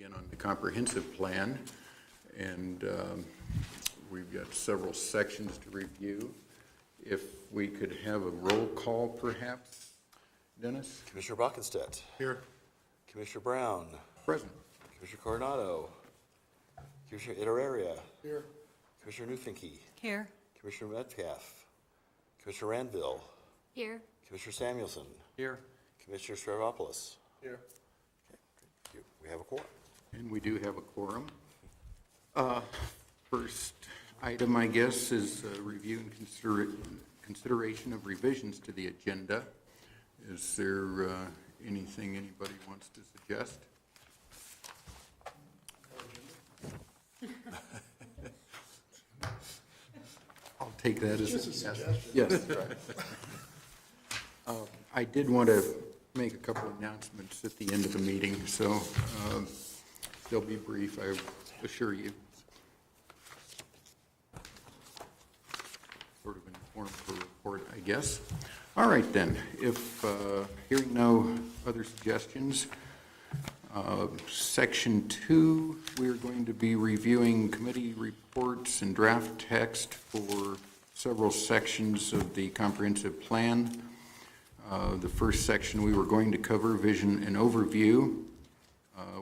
begin on the comprehensive plan, and we've got several sections to review. If we could have a roll call, perhaps, Dennis? Commissioner Brockenstedt. Here. Commissioner Brown. Present. Commissioner Coronado. Commissioner Iteraria. Here. Commissioner Newfinke. Here. Commissioner Metcalf. Commissioner Ranville. Here. Commissioner Samuelson. Here. Commissioner Stavropoulos. Here. Okay, thank you. We have a quorum. And we do have a quorum. First item, I guess, is review and consideration of revisions to the agenda. Is there anything anybody wants to suggest? I'll take that as a suggestion. Yes. Right. I did want to make a couple of announcements at the end of the meeting, so they'll be brief, I assure you. Sort of in form of a report, I guess. All right, then. If hearing no other suggestions, Section 2, we're going to be reviewing committee reports and draft text for several sections of the comprehensive plan. The first section we were going to cover, vision and overview,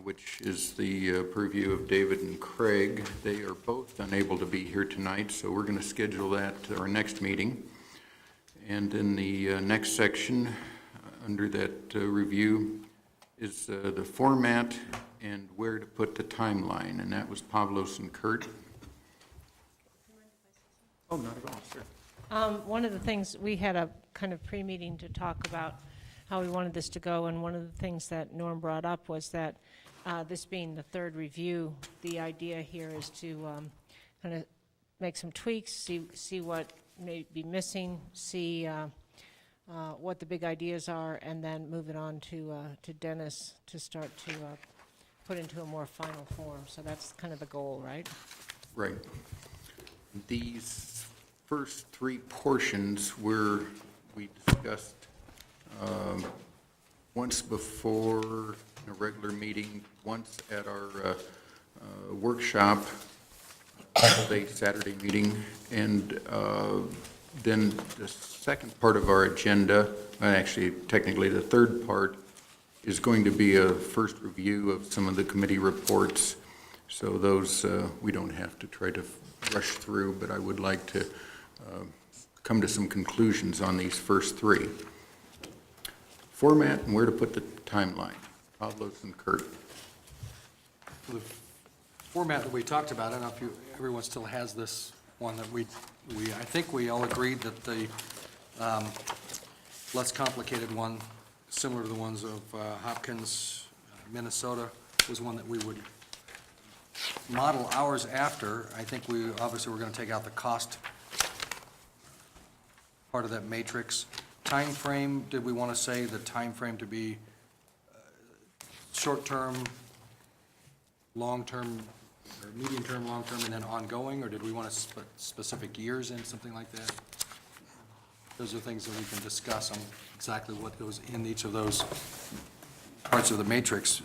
which is the purview of David and Craig. They are both unable to be here tonight, so we're going to schedule that to our next meeting. And in the next section, under that review, is the format and where to put the timeline, and that was Pavlos and Kurt. Oh, not at all, sir. One of the things, we had a kind of pre-meeting to talk about how we wanted this to go, and one of the things that Norm brought up was that this being the third review, the idea here is to kind of make some tweaks, see what may be missing, see what the big ideas are, and then move it on to Dennis to start to put into a more final form. So that's kind of the goal, right? Right. These first three portions we discussed once before in a regular meeting, once at our workshop, all-day Saturday meeting, and then the second part of our agenda, actually technically the third part, is going to be a first review of some of the committee reports. So those we don't have to try to rush through, but I would like to come to some conclusions on these first three. Format and where to put the timeline. Pavlos and Kurt. The format that we talked about, I don't know if everyone still has this one that I think we all agreed that the less complicated one, similar to the ones of Hopkins, Minnesota, was one that we would model ours after. I think we obviously we're going to take out the cost part of that matrix. Time frame, did we want to say the time frame to be short-term, long-term, or medium-term, long-term, and then ongoing, or did we want to put specific years in, something like that? Those are things that we can discuss on exactly what goes in each of those parts of the matrix.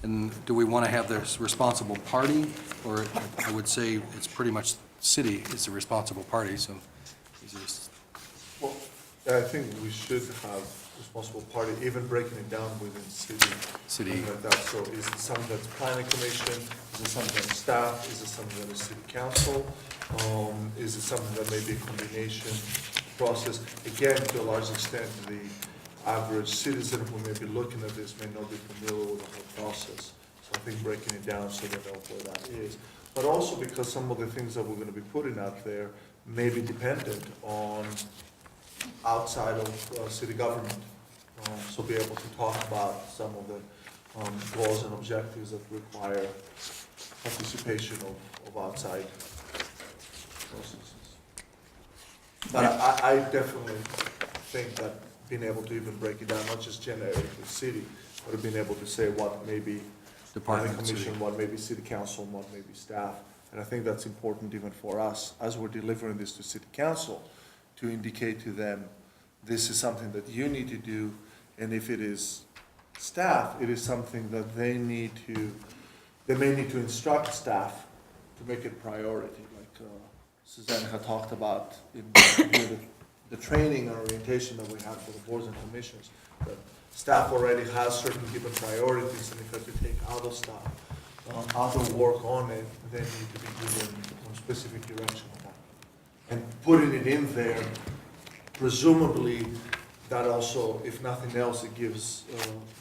And do we want to have this responsible party, or I would say it's pretty much city is the responsible party, so is this. Well, I think we should have responsible party, even breaking it down within city. Something like that. So is it something that's planning commission? Is it something that's staff? Is it something that is city council? Is it something that may be a combination process? Again, to a large extent, the average citizen who may be looking at this may not be familiar with the whole process. So I think breaking it down so they know where that is. But also because some of the things that we're going to be putting out there may be dependent on outside of city government. So be able to talk about some of the goals and objectives that require participation of outside processes. But I definitely think that being able to even break it down, not just generically city, but being able to say what may be planning commission, what may be city council, what may be staff. And I think that's important even for us, as we're delivering this to city council, to indicate to them, this is something that you need to do, and if it is staff, it is something that they may need to instruct staff to make it priority, like Suzanne had talked about in the training and orientation that we have for the boards and commissions. That staff already has certain given priorities, and if I could take other stuff, other work on it, they need to be given some specific direction on that. And putting it in there, presumably, that also, if nothing else, it gives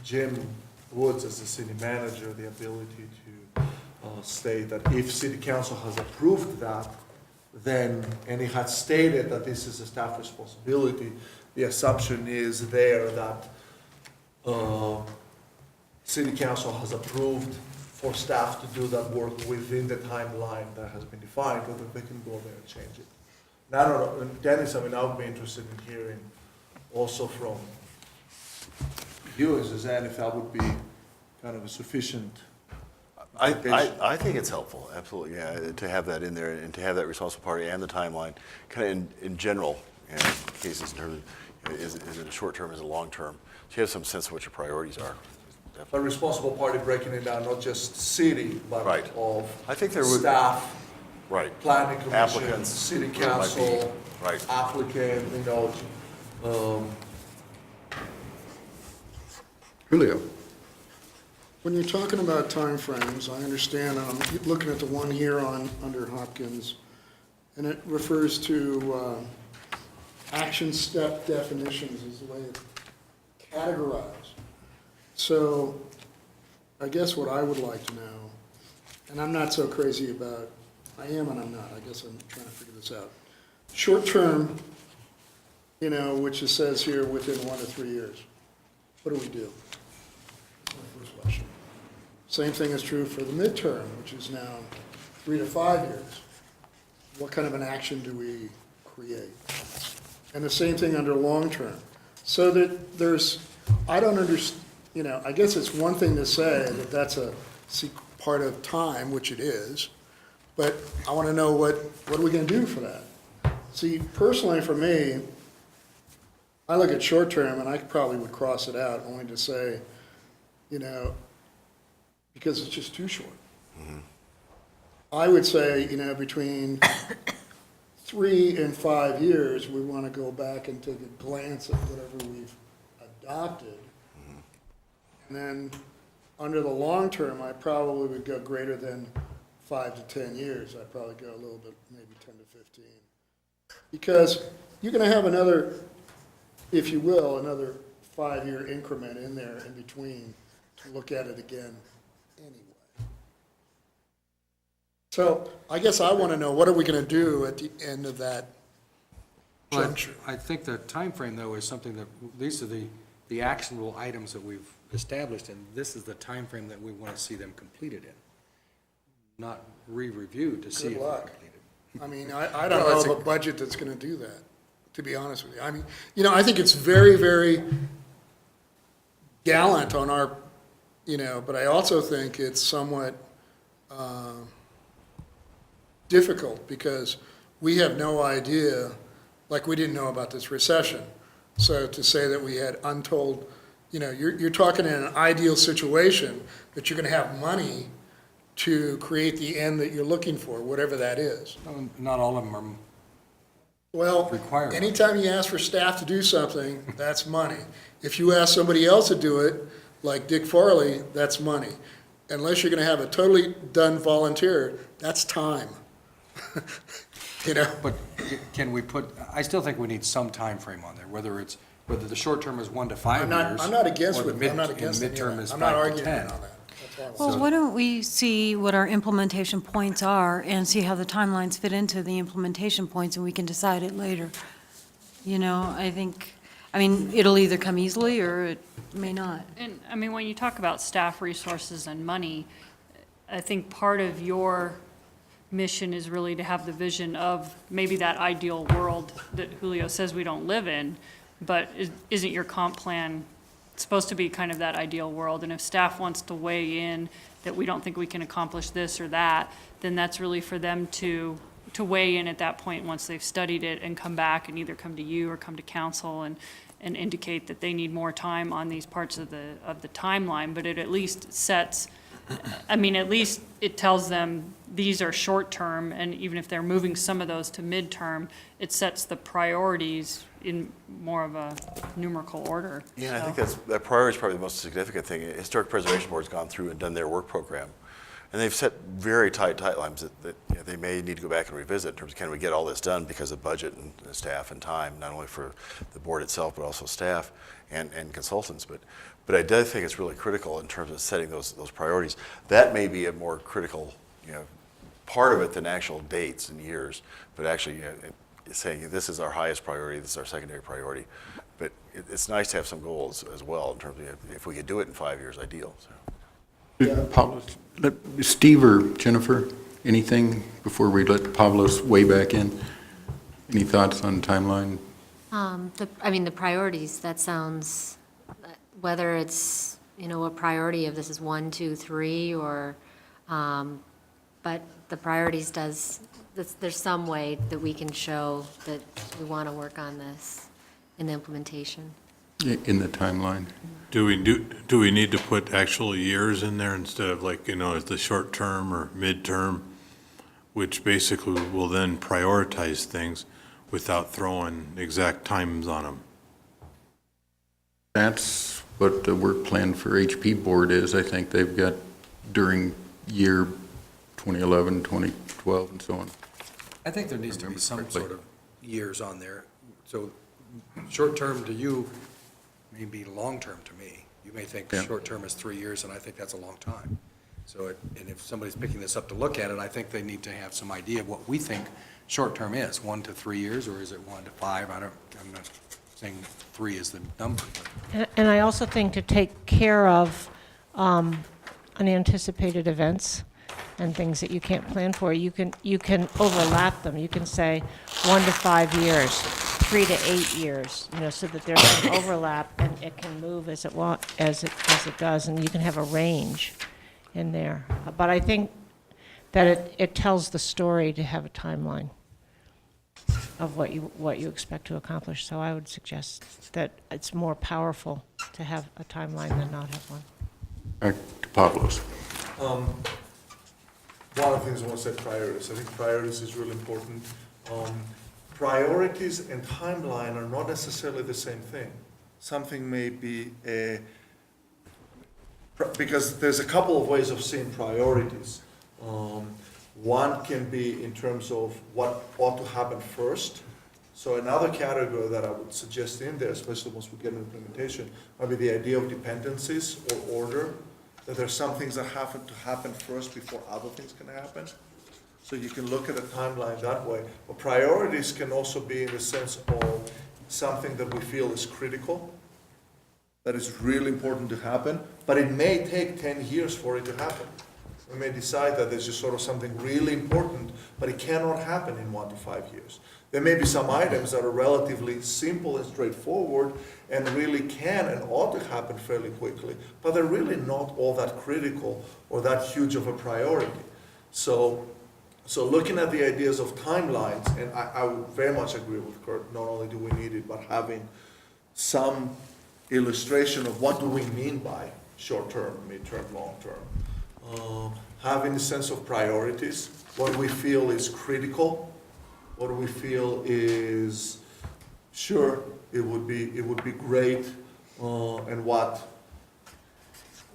Jim Woods as the city manager the ability to state that if city council has approved that, then, and it had stated that this is a staff responsibility, the assumption is there that city council has approved for staff to do that work within the timeline that has been defined, whether they can go there and change it. Now, I don't know, and Dennis, I mean, I would be interested in hearing also from you and Suzanne, if that would be kind of a sufficient. I think it's helpful, absolutely, yeah, to have that in there and to have that responsible party and the timeline, kind of in general, cases in terms of, is it a short term, is it a long term? So you have some sense of what your priorities are. A responsible party breaking it down, not just city, but Right. of I think there would- staff, Right. planning commission, Applicants, city where it might be. council, Right. applicant, you know. Julio? When you're talking about timeframes, I understand, and I'm looking at the one here under Hopkins, and it refers to action step definitions is the way it's categorized. So I guess what I would like to know, and I'm not so crazy about, I am and I'm not, I guess I'm trying to figure this out. Short term, you know, which it says here within 1 to 3 years. What do we do? That's my first question. Same thing is true for the midterm, which is now 3 to 5 years. What kind of an action do we create? And the same thing under long-term. So that there's, I don't understand, you know, I guess it's one thing to say that that's a part of time, which it is, but I want to know what are we going to do for that? See, personally for me, I look at short-term and I probably would cross it out only to say, you know, because it's just too short. I would say, you know, between 3 and 5 years, we want to go back and take a glance at whatever we've adopted. And then, under the long term, I probably would go greater than 5 to 10 years. I'd probably go a little bit, maybe 10 to 15. Because you're going to have another, if you will, another 5-year increment in there in between to look at it again anyway. So I guess I want to know, what are we going to do at the end of that Well, juncture? I think the time frame, though, is something that, these are the actionable items that we've established, and this is the time frame that we want to see them completed in, not re-reviewed to see if Good they're luck. completed. I mean, I don't Well, know it's of a budget that's going to do that, to be honest with you. I mean, you know, I think it's very, very gallant on our, you know, but I also think it's somewhat difficult because we have no idea, like we didn't know about this recession. So to say that we had untold, you know, you're talking in an ideal situation that you're going to have money to create the end that you're looking for, whatever that is. No, not all of them are, Well, Require money. anytime you ask for staff to do something, that's money. If you ask somebody else to do it, like Dick Farley, that's money. Unless you're gonna have a totally done volunteer, that's time. You know? but can we put, I still think we need some time frame on there, whether the short term is 1 to 5 years. I'm not against or the it, I'm not mid- against and it. midterm is I'm not 5 to arguing 10. on that. That's all. Well, why don't we see what our implementation points are and see how the timelines fit into the implementation points, and we can decide it later. You know, I think, I mean, it'll either come easily or it may not. And, I mean, when you talk about staff resources and money, I think part of your mission is really to have the vision of maybe that ideal world that Julio says we don't live in, but isn't your comp plan supposed to be kind of that ideal world? And if staff wants to weigh in that we don't think we can accomplish this or that, then that's really for them to weigh in at that point once they've studied it and come back and either come to you or come to council and indicate that they need more time on these parts of the timeline, but it at least sets, I mean, at least it tells them these are short-term, and even if they're moving some of those to midterm, it sets the priorities in more of a numerical order. Yeah, I So- think that priority is probably the most significant thing. Historic Preservation Board's gone through and done their work program, and they've set very tight timelines that you know, they may need to go back and revisit in terms of can we get all this done because of budget and staff and time, not only for the board itself, but also staff and consultants. But I do think it's really critical in terms of setting those priorities. That may be a more critical, you know, part of it than actual dates and years, but actually, you know, saying this is our highest priority, this is our secondary priority. But it's nice to have some goals as well in terms of if we could do it in 5 years, ideal. So. Pablos, Steve or Jennifer, anything before we let Pablos weigh back in? Any thoughts on timeline? The priorities, that sounds, whether it's, a priority of this is 1, 2, 3, or, but the priorities there's some way that we can show that we want to work on this in the implementation. In the timeline? Do we need to put actual years in there instead of like, as the short term or midterm, which basically will then prioritize things without throwing exact times on them? That's what the work plan for HP board is. I think they've got during year 2011, 2012, and so on. I think there needs to be Remember some correctly. sort of years on there. So short-term to you may be long-term to me. You may think Yeah. short-term is 3 years, and I think that's a long time. So, and if somebody's picking this up to look at it, I think they need to have some idea of what we think short-term is, 1 to 3 years, or is it 1 to 5? I'm not saying 3 is the number, but And I also think to take care of unanticipated events and things that you can't plan for, you can overlap them. You can say 1 to 5 years, 3 to 8 years, so that there's an overlap and it can move as it does, and you can have a range in there. But I think that it tells the story to have a timeline of what you expect to accomplish. So I would suggest that it's more powerful to have a timeline than not have one. Back to Pablos. One of the things I want to say, priorities. I think priorities is really important. Priorities and timeline are not necessarily the same thing. Something may be because there's a couple of ways of seeing priorities. One can be in terms of what ought to happen first. So another category that I would suggest in there, especially once we get into implementation, might be the idea of dependencies or order, that there's some things that have to happen first before other things can happen. So you can look at a timeline that way. But priorities can also be in the sense of something that we feel is critical, that is really important to happen, but it may take 10 years for it to happen. We may decide that there's just sort of something really important, but it cannot happen in 1 to 5 years. There may be some items that are relatively simple and straightforward and really can and ought to happen fairly quickly, but they're really not all that critical or that huge of a priority. So looking at the ideas of timelines, and I would very much agree with Kurt, not only do we need it, but having some illustration of what do we mean by short-term, mid-term, long-term. Having a sense of priorities, what do we feel is critical, what do we feel is, sure, it would be great, and what,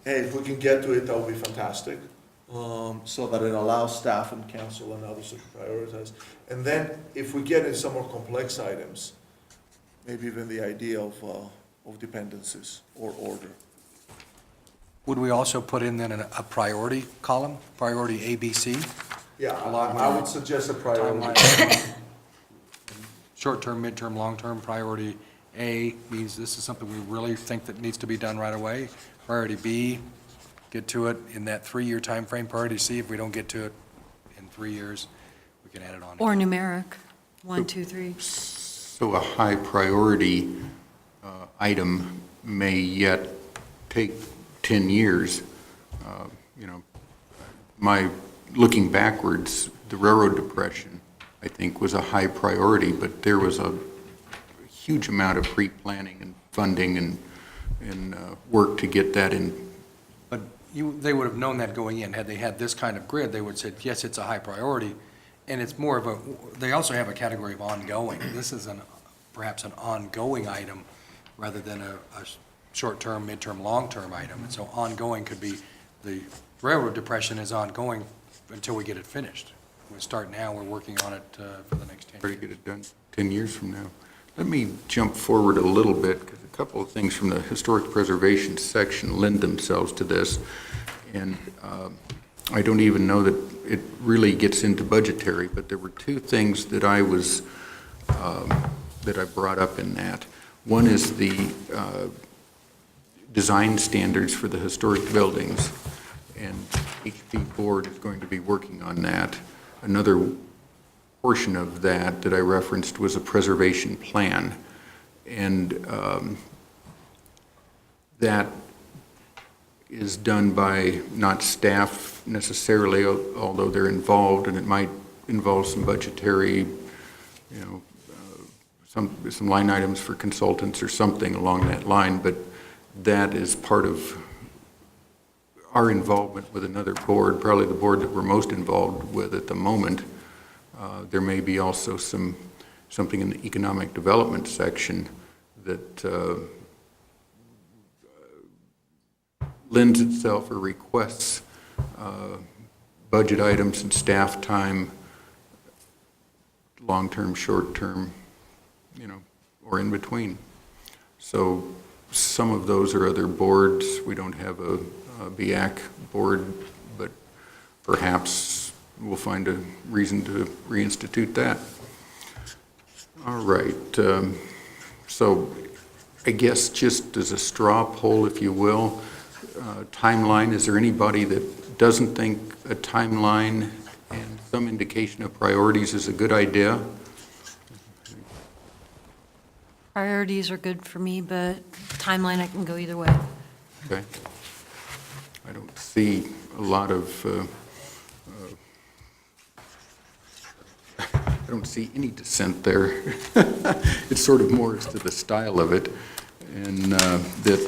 hey, if we can get to it, that would be fantastic. So that it allows staff and council and others to prioritize. And then if we get in some more complex items, maybe even the idea of dependencies or order. would we also put in then a priority column, priority A, B, C? Yeah, Along with I would suggest a priority. timeline? Short-term, midterm, long-term, priority A means this is something we really think that needs to be done right away. Priority B, get to it in that 3-year time frame. Priority C, if we don't get to it in 3 years, we can add it on. Or numeric, 1, 2, 3. So a high priority item may yet take 10 years. Looking backwards, the railroad depression, I think, was a high priority, but there was a huge amount of pre-planning and funding and work to get that in. But they would have known that going in. Had they had this kind of grid, they would have said, yes, it's a high priority. And it's more of a, they also have a category of ongoing. This is perhaps an ongoing item rather than a short-term, midterm, long-term item. And so ongoing could be, the railroad depression is ongoing until we get it finished. We start now, we're working on it for the next 10 Try years. to get it done 10 years from now. Let me jump forward a little bit, because a couple of things from the historic preservation section lend themselves to this. And I don't even know that it really gets into budgetary, but there were two things that I brought up in that. One is the design standards for the historic buildings, and HP Board is going to be working on that. Another portion of that I referenced was a preservation plan, and that is done by not staff necessarily, although they're involved, and it might involve some budgetary, some line items for consultants or something along that line, but that is part of our involvement with another board, probably the board that we're most involved with at the moment. There may be also something in the economic development section that lends itself or requests budget items and staff time, long-term, short-term, or in between. So some of those are other boards. We don't have a BIAC board, but perhaps we'll find a reason to reinstitute that. All right. So I guess just as a straw poll, if you will, timeline, is there anybody that doesn't think a timeline and some indication of priorities is a good idea? Priorities are good for me, but timeline, I can go either way. Okay. I don't see a lot of, I don't see any dissent there. It's sort of more as to the style of it, and that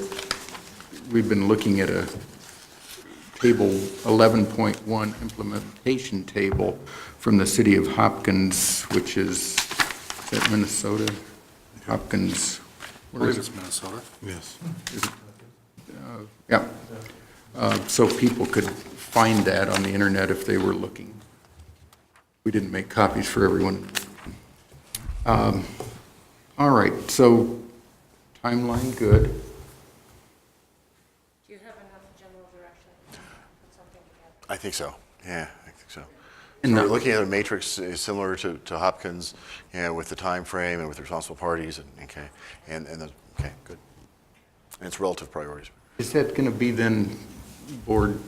we've been looking at a table 11.1 implementation table from the city of Hopkins, which is that Minnesota? Hopkins, I believe it's Minnesota. Yes. yeah. So people could find that on the internet if they were looking. We didn't make copies for everyone. All right, so timeline, good. Do you have enough general direction to put something together? I think so, yeah, I think so. And So the- we're looking at a matrix similar to Hopkins, with the time frame and with the responsible parties, and okay, good. And it's relative priorities. Is that going to be then, board,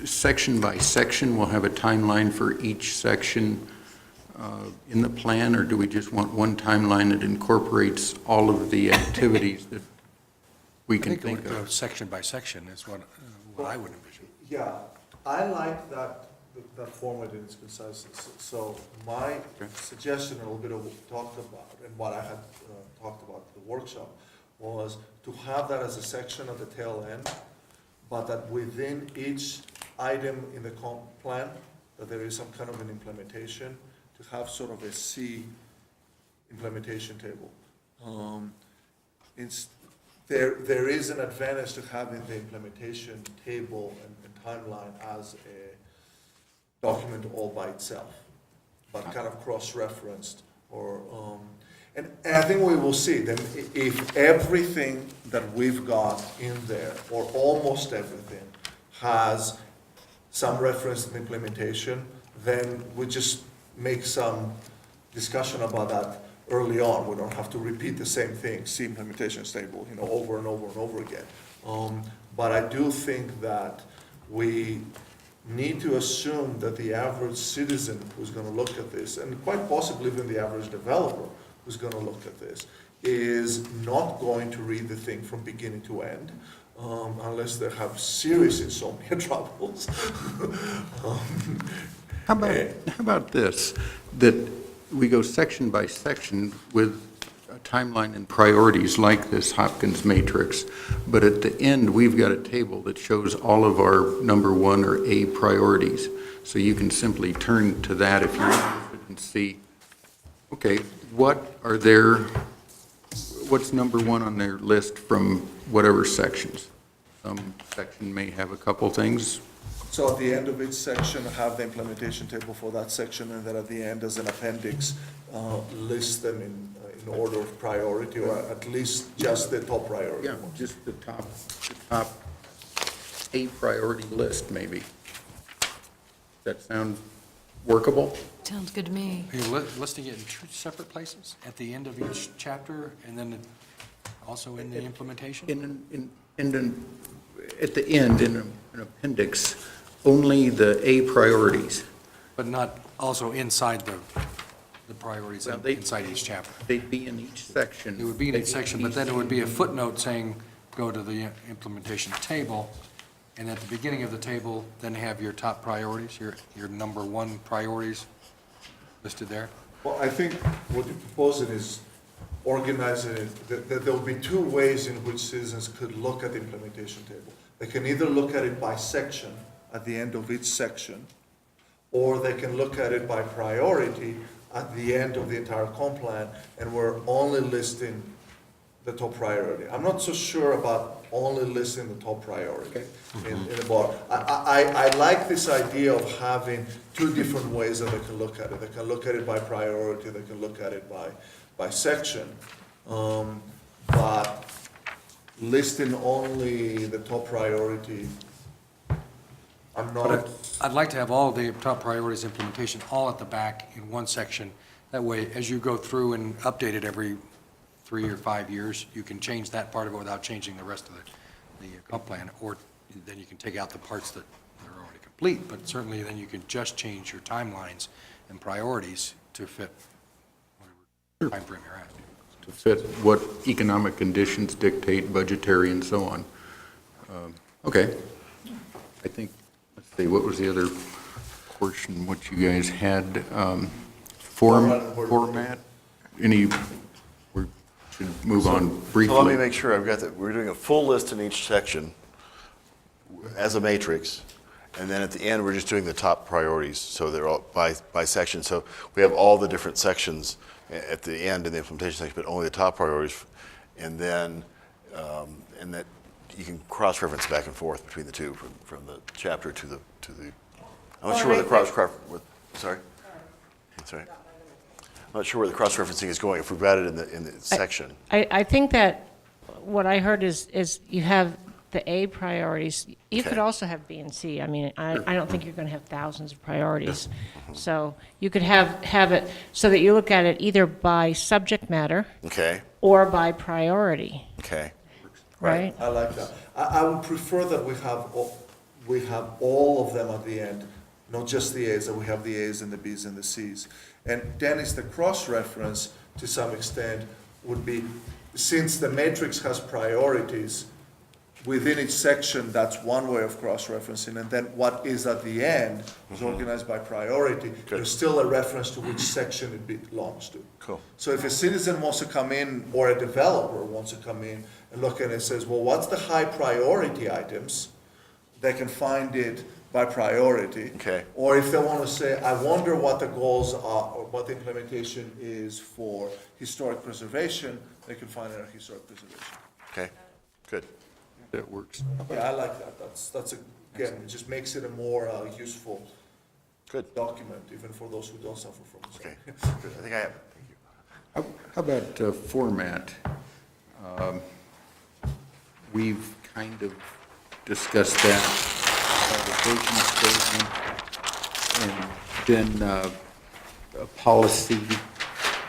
section by section, we'll have a timeline for each section in the plan, or do we just want one timeline that incorporates all of the activities that we I can think it think would go of? section by section is what I would envision. Yeah, I like that format in its concise. So my suggestion, a little bit of what we talked about, and what I had talked about at the workshop, was to have that as a section at the tail end, but that within each item in the comp plan, that there is some kind of an implementation, to have sort of a C implementation table. There is an advantage to having the implementation table and timeline as a document all by itself, but kind of cross-referenced, or, and I think we will see, then if everything that we've got in there, or almost everything, has some reference to the implementation, then we just make some discussion about that early on. We don't have to repeat the same thing, see implementation table, over and over and over again. But I do think that we need to assume that the average citizen who's going to look at this, and quite possibly even the average developer who's going to look at this, is not going to read the thing from beginning to end, unless they have serious insomnia troubles. How about this, that we go section by section with a timeline and priorities like this Hopkins matrix, but at the end, we've got a table that shows all of our number one or A priorities. So you can simply turn to that if you're interested and see, okay, what's number one on their list from whatever sections? Some section may have a couple things. So at the end of each section, have the implementation table for that section, and then at the end, as an appendix, list them in order of priority, or at least just the top priority. Yeah, just the top A priority list, maybe. Does that sound workable? Sounds good to me. Are you listing it in two separate places, at the end of each chapter, and then also in the implementation? At the end, in an appendix, only the A priorities. But not also inside the priorities, Well, inside each chapter? They'd be in each section. It would be in each section, but then it would be a footnote saying, go to the implementation table, and at the beginning of the table, then have your top priorities, your number one priorities listed there? Well, I think what you're proposing is organizing it, that there will be two ways in which citizens could look at the implementation table. They can either look at it by section, at the end of each section, or they can look at it by priority at the end of the entire comp plan, and we're only listing the top priority. I'm not so sure about only listing the top priority in the bar. I like this idea of having two different ways that they can look at it. They can look at it by priority, they can look at it by section. But listing only the top priority, I'm But not, I'd like to have all the top priorities implementation all at the back in one section. That way, as you go through and update it every 3 or 5 years, you can change that part of it without changing the rest of the comp plan, or then you can take out the parts that are already complete, but certainly then you can just change your timelines and priorities to fit whatever timeframe you're at. To fit what economic conditions dictate, budgetary and so on. Okay. I think, let's see, what was the other portion, what you guys had? Format? We should move on briefly. So let me make sure I've got that. We're doing a full list in each section as a matrix, and then at the end, we're just doing the top priorities, so they're all by section. So we have all the different sections at the end in the implementation section, but only the top priorities, and then and that you can cross-reference back and forth between the two from the chapter to the. I'm not sure where the sorry. That's right. I'm not sure where the cross-referencing is going, if we've got it in the section. I think that what I heard is you have the A priorities. You could Okay. also have B and C. I mean, I don't think you're going to have thousands of priorities. So you could have it so that you look at it either by subject matter Okay, or by priority, okay. right? I like that. I would prefer that we have all of them at the end, not just the A's, that we have the A's and the B's and the C's. And Dennis, the cross-reference, to some extent, would be, since the matrix has priorities, within each section, that's one way of cross-referencing, and then what is at the end is organized by priority. There's still a reference to which section it belongs to. Cool. So if a citizen wants to come in, or a developer wants to come in and look at it and says, well, what's the high priority items? They can find it by priority. Okay. Or if they want to say, I wonder what the goals are, or what the implementation is for historic preservation, they can find it at historic preservation. Okay, good. That works. Yeah, I like that. That's again, it just makes it a more useful Good. document, even for those who don't suffer from it. Okay, good. I think I have it. Thank you. How about format? We've kind of discussed that, the vision statement, and then a policy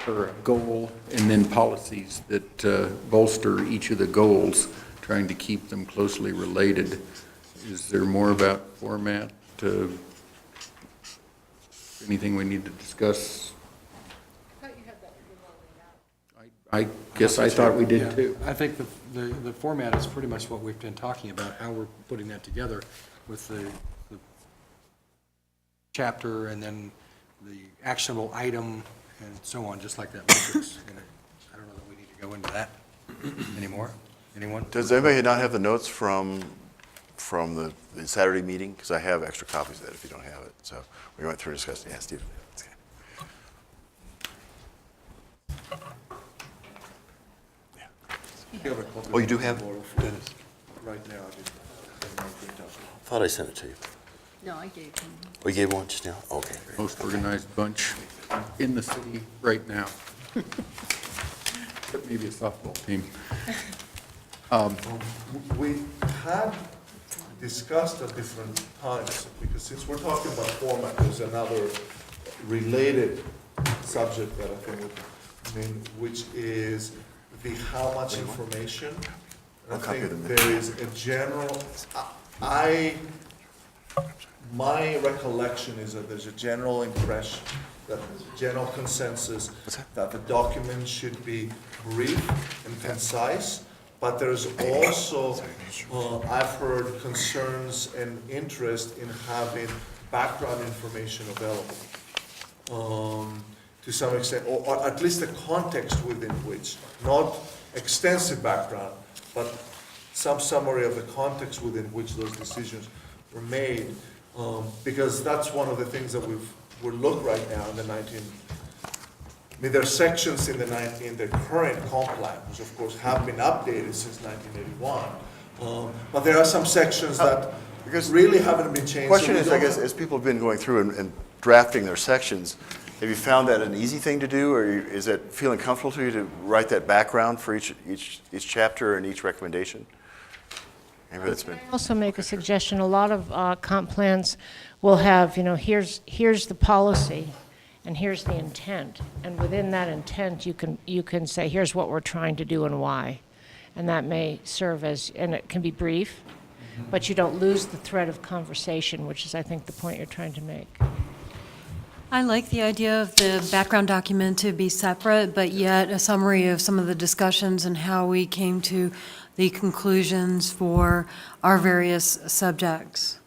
or a goal, and then policies that bolster each of the goals, trying to keep them closely related. Is there more about format? Anything we need to discuss? I guess I thought we did Yeah, too. I think the format is pretty much what we've been talking about, how we're putting that together with the chapter and then the actionable item and so on, just like that matrix. And I don't know that we Go into that anymore? Anyone? Does anybody not have the notes from the Saturday meeting? Because I have extra copies of that if you don't have it. So we went through and discussed, yeah, Steve. You have a copy Oh, you do have? right now. I didn't print out. Thought I sent it to you. No, I gave him. Oh, you gave one just now? Okay. Most organized bunch in the city right now. But maybe a softball team. We had discussed at different times, because since we're talking about format, there's another related subject that I think which is the how much information. And I I'll copy think them. there is a general, my recollection is that there's a general impression, that general consensus that the document should be brief and concise, but there's also, I've heard concerns and interest in having background information available, to some extent, or at least the context within which, not extensive background, but some summary of the context within which those decisions were made, because that's one of the things that we look right now in the there are sections in the current comp plan, which of course have been updated since 1981, but there are some sections that really haven't been changed. Question so we is, I don't guess, have- as people have been going through and drafting their sections, have you found that an easy thing to do, or is it feeling comfortable to you to write that background for each chapter and each recommendation? Maybe that's been. Also make a suggestion, a lot of comp plans will have, here's the policy, and here's the intent, and within that intent, you can say, here's what we're trying to do and why. And that may serve as, and it can be brief, but you don't lose the thread of conversation, which is, I think, the point you're trying to make. I like the idea of the background document to be separate, but yet a summary of some of the discussions and how we came to the conclusions for our various subjects.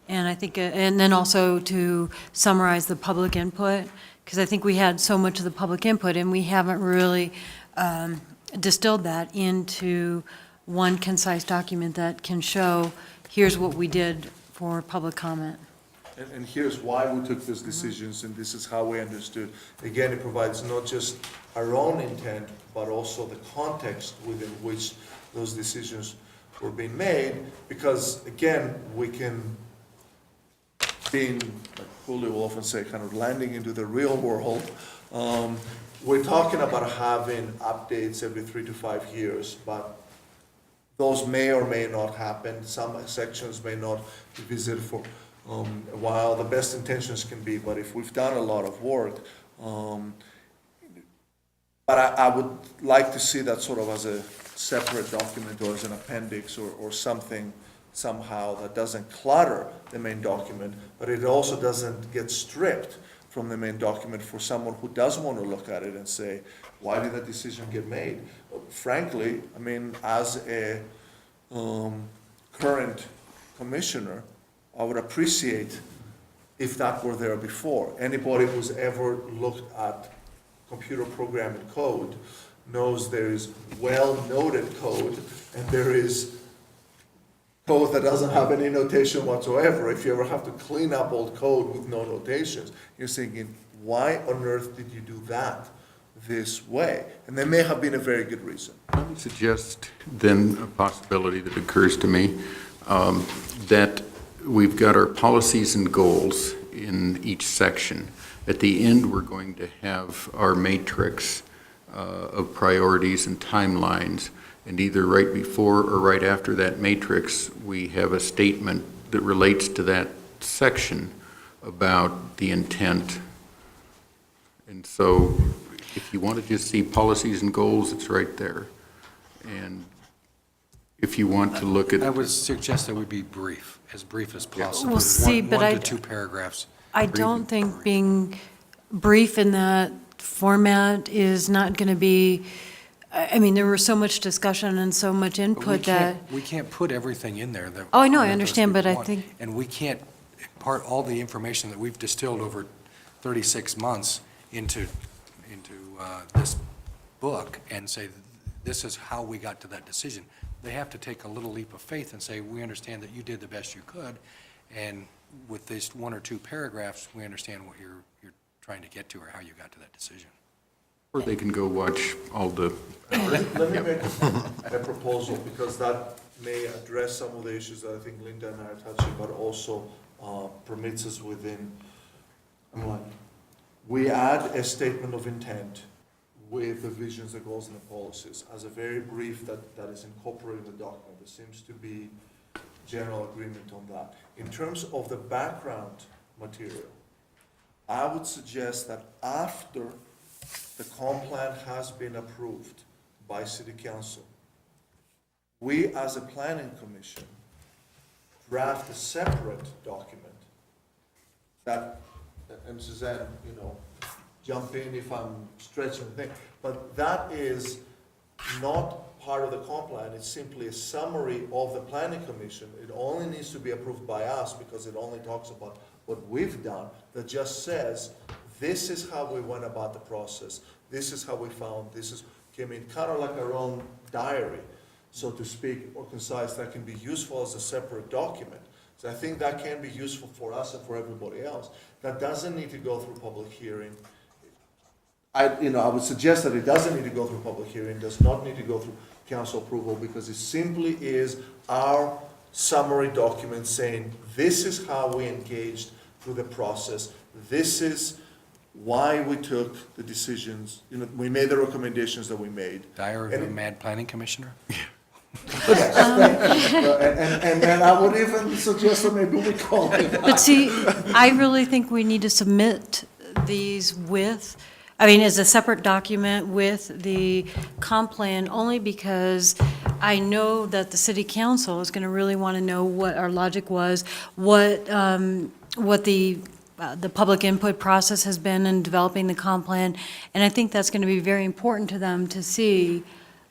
And I think, and then also to summarize the public input, because I think we had so much of the public input, and we haven't really distilled that into one concise document that can show, here's what we did for public comment. And here's why we took these decisions, and this is how we understood. Again, it provides not just our own intent, but also the context within which those decisions were being made, because, again, we can, being, like Julio will often say, kind of landing into the real world, we're talking about having updates every 3 to 5 years, but those may or may not happen. Some sections may not be visited for a while. The best intentions can be, but if we've done a lot of work, but I would like to see that sort of as a separate document or as an appendix or something somehow that doesn't clutter the main document, but it also doesn't get stripped from the main document for someone who does want to look at it and say, why did that decision get made? Frankly, I mean, as a current commissioner, I would appreciate if that were there before. Anybody who's ever looked at computer programming code knows there is well-noted code, and there is code that doesn't have any notation whatsoever. If you ever have to clean up old code with no notations, you're thinking, why on earth did you do that this way? And there may have been a very good reason. Let me suggest then a possibility that occurs to me, that we've got our policies and goals in each section. At the end, we're going to have our matrix of priorities and timelines, and either right before or right after that matrix, we have a statement that relates to that section about the intent. And so if you want to just see policies and goals, it's right there. And if you want to look at. I would suggest that we be brief as possible. Well, see, but One to two paragraphs. I don't think being brief in that format is not going to be, I mean, there was so much discussion and so much But input that, we can't put everything in there that. Oh, I know, I that understand, those but I people want. think- And we can't impart all the information that we've distilled over 36 months into this book and say, this is how we got to that decision. They have to take a little leap of faith and say, we understand that you did the best you could, and with these 1 or 2 paragraphs, we understand what you're trying to get to or how you got to that decision. Or they can go watch all the, Let me make a proposal, because that may address some of the issues that I think Linda and I are touching, but also permits us within, we add a statement of intent with the visions, the goals, and the policies as a very brief that is incorporated in the document. There seems to be general agreement on that. In terms of the background material, I would suggest that after the comp plan has been approved by City Council, we as a planning commission draft a separate document that, and Suzanne, jump in if I'm stretching the thing, but that is not part of the comp plan, it's simply a summary of the planning commission. It only needs to be approved by us because it only talks about what we've done, that just says, this is how we went about the process, this is how we found, this is, came in, kind of like our own diary, so to speak, or concise, that can be useful as a separate document. So I think that can be useful for us and for everybody else. That doesn't need to go through public hearing. I would suggest that it doesn't need to go through public hearing, does not need to go through council approval, because it simply is our summary document saying, this is how we engaged through the process, this is why we took the decisions, we made the recommendations that we made. Diary of a Mad Planning Commissioner? And I would even suggest that maybe we call it. But see, I really think we need to submit these as a separate document with the comp plan, only because I know that the city council is going to really want to know what our logic was, what the public input process has been in developing the comp plan, and I think that's going to be very important to them to see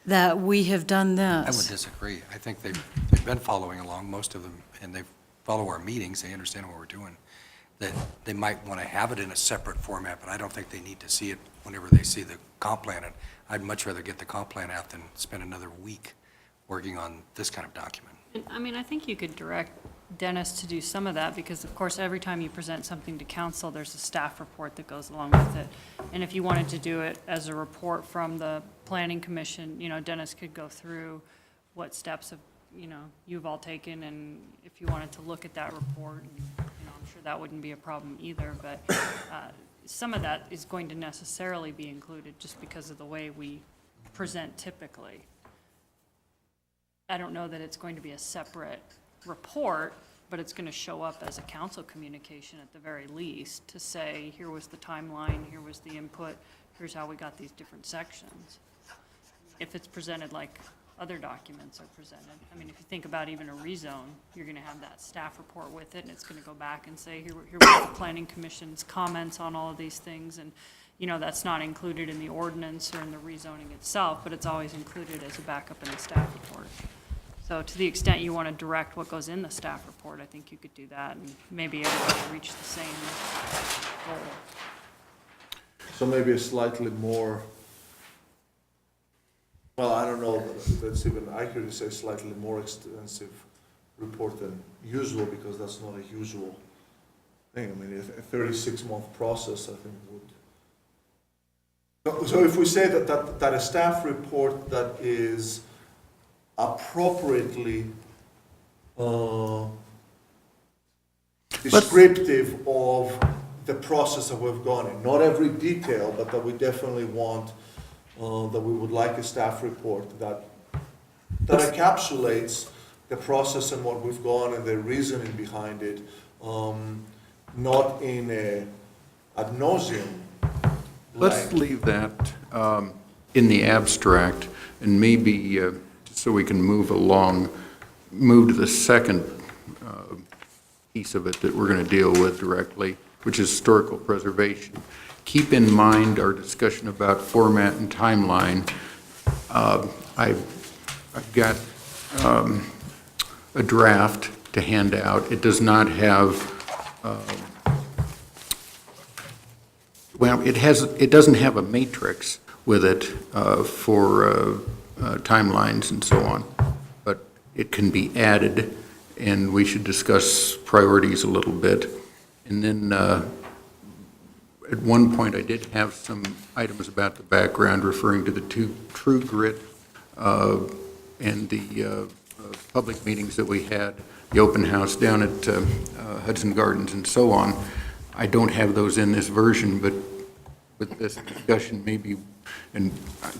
that we have done this. I would disagree. I think they've been following along, most of them, and they follow our meetings, they understand what we're doing. That they might want to have it in a separate format, but I don't think they need to see it whenever they see the comp plan. And I'd much rather get the comp plan out than spend another week working on this kind of document. I think you could direct Dennis to do some of that, because of course, every time you present something to council, there's a staff report that goes along with it. And if you wanted to do it as a report from the planning commission, Dennis could go through what steps have, you've all taken, and if you wanted to look at that report, and, I'm sure that wouldn't be a problem either, but some of that is going to necessarily be included just because of the way we present typically. I don't know that it's going to be a separate report, but it's going to show up as a council communication at the very least to say, here was the timeline, here was the input, here's how we got these different sections. If it's presented like other documents are presented. If you think about even a rezone, you're going to have that staff report with it, and it's going to go back and say, here was the planning commission's comments on all of these things, and that's not included in the ordinance or in the rezoning itself, but it's always included as a backup in the staff report. So to the extent you want to direct what goes in the staff report, I think you could do that, and maybe everybody reach the same goal. So maybe a slightly more, well, I don't know, that's even accurate to say slightly more extensive report than usual, because that's not a usual thing. A 36-month process, I think, would. So if we say that a staff report that is appropriately descriptive of the process that we've gone in, not every detail, but that we definitely want, that we would like a staff report that encapsulates the process and what we've gone and the reasoning behind it, not in a ad nauseum. let's leave that in the abstract, and maybe, so we can move to the second piece of it that we're going to deal with directly, which is historical preservation. Keep in mind our discussion about format and timeline. I've got a draft to hand out. It does not have, it doesn't have a matrix with it for timelines and so on. But it can be added, and we should discuss priorities a little bit. And then, at one point, I did have some items about the background referring to the True Grit and the public meetings that we had, the open house down at Hudson Gardens and so on. I don't have those in this version, but with this discussion, maybe, and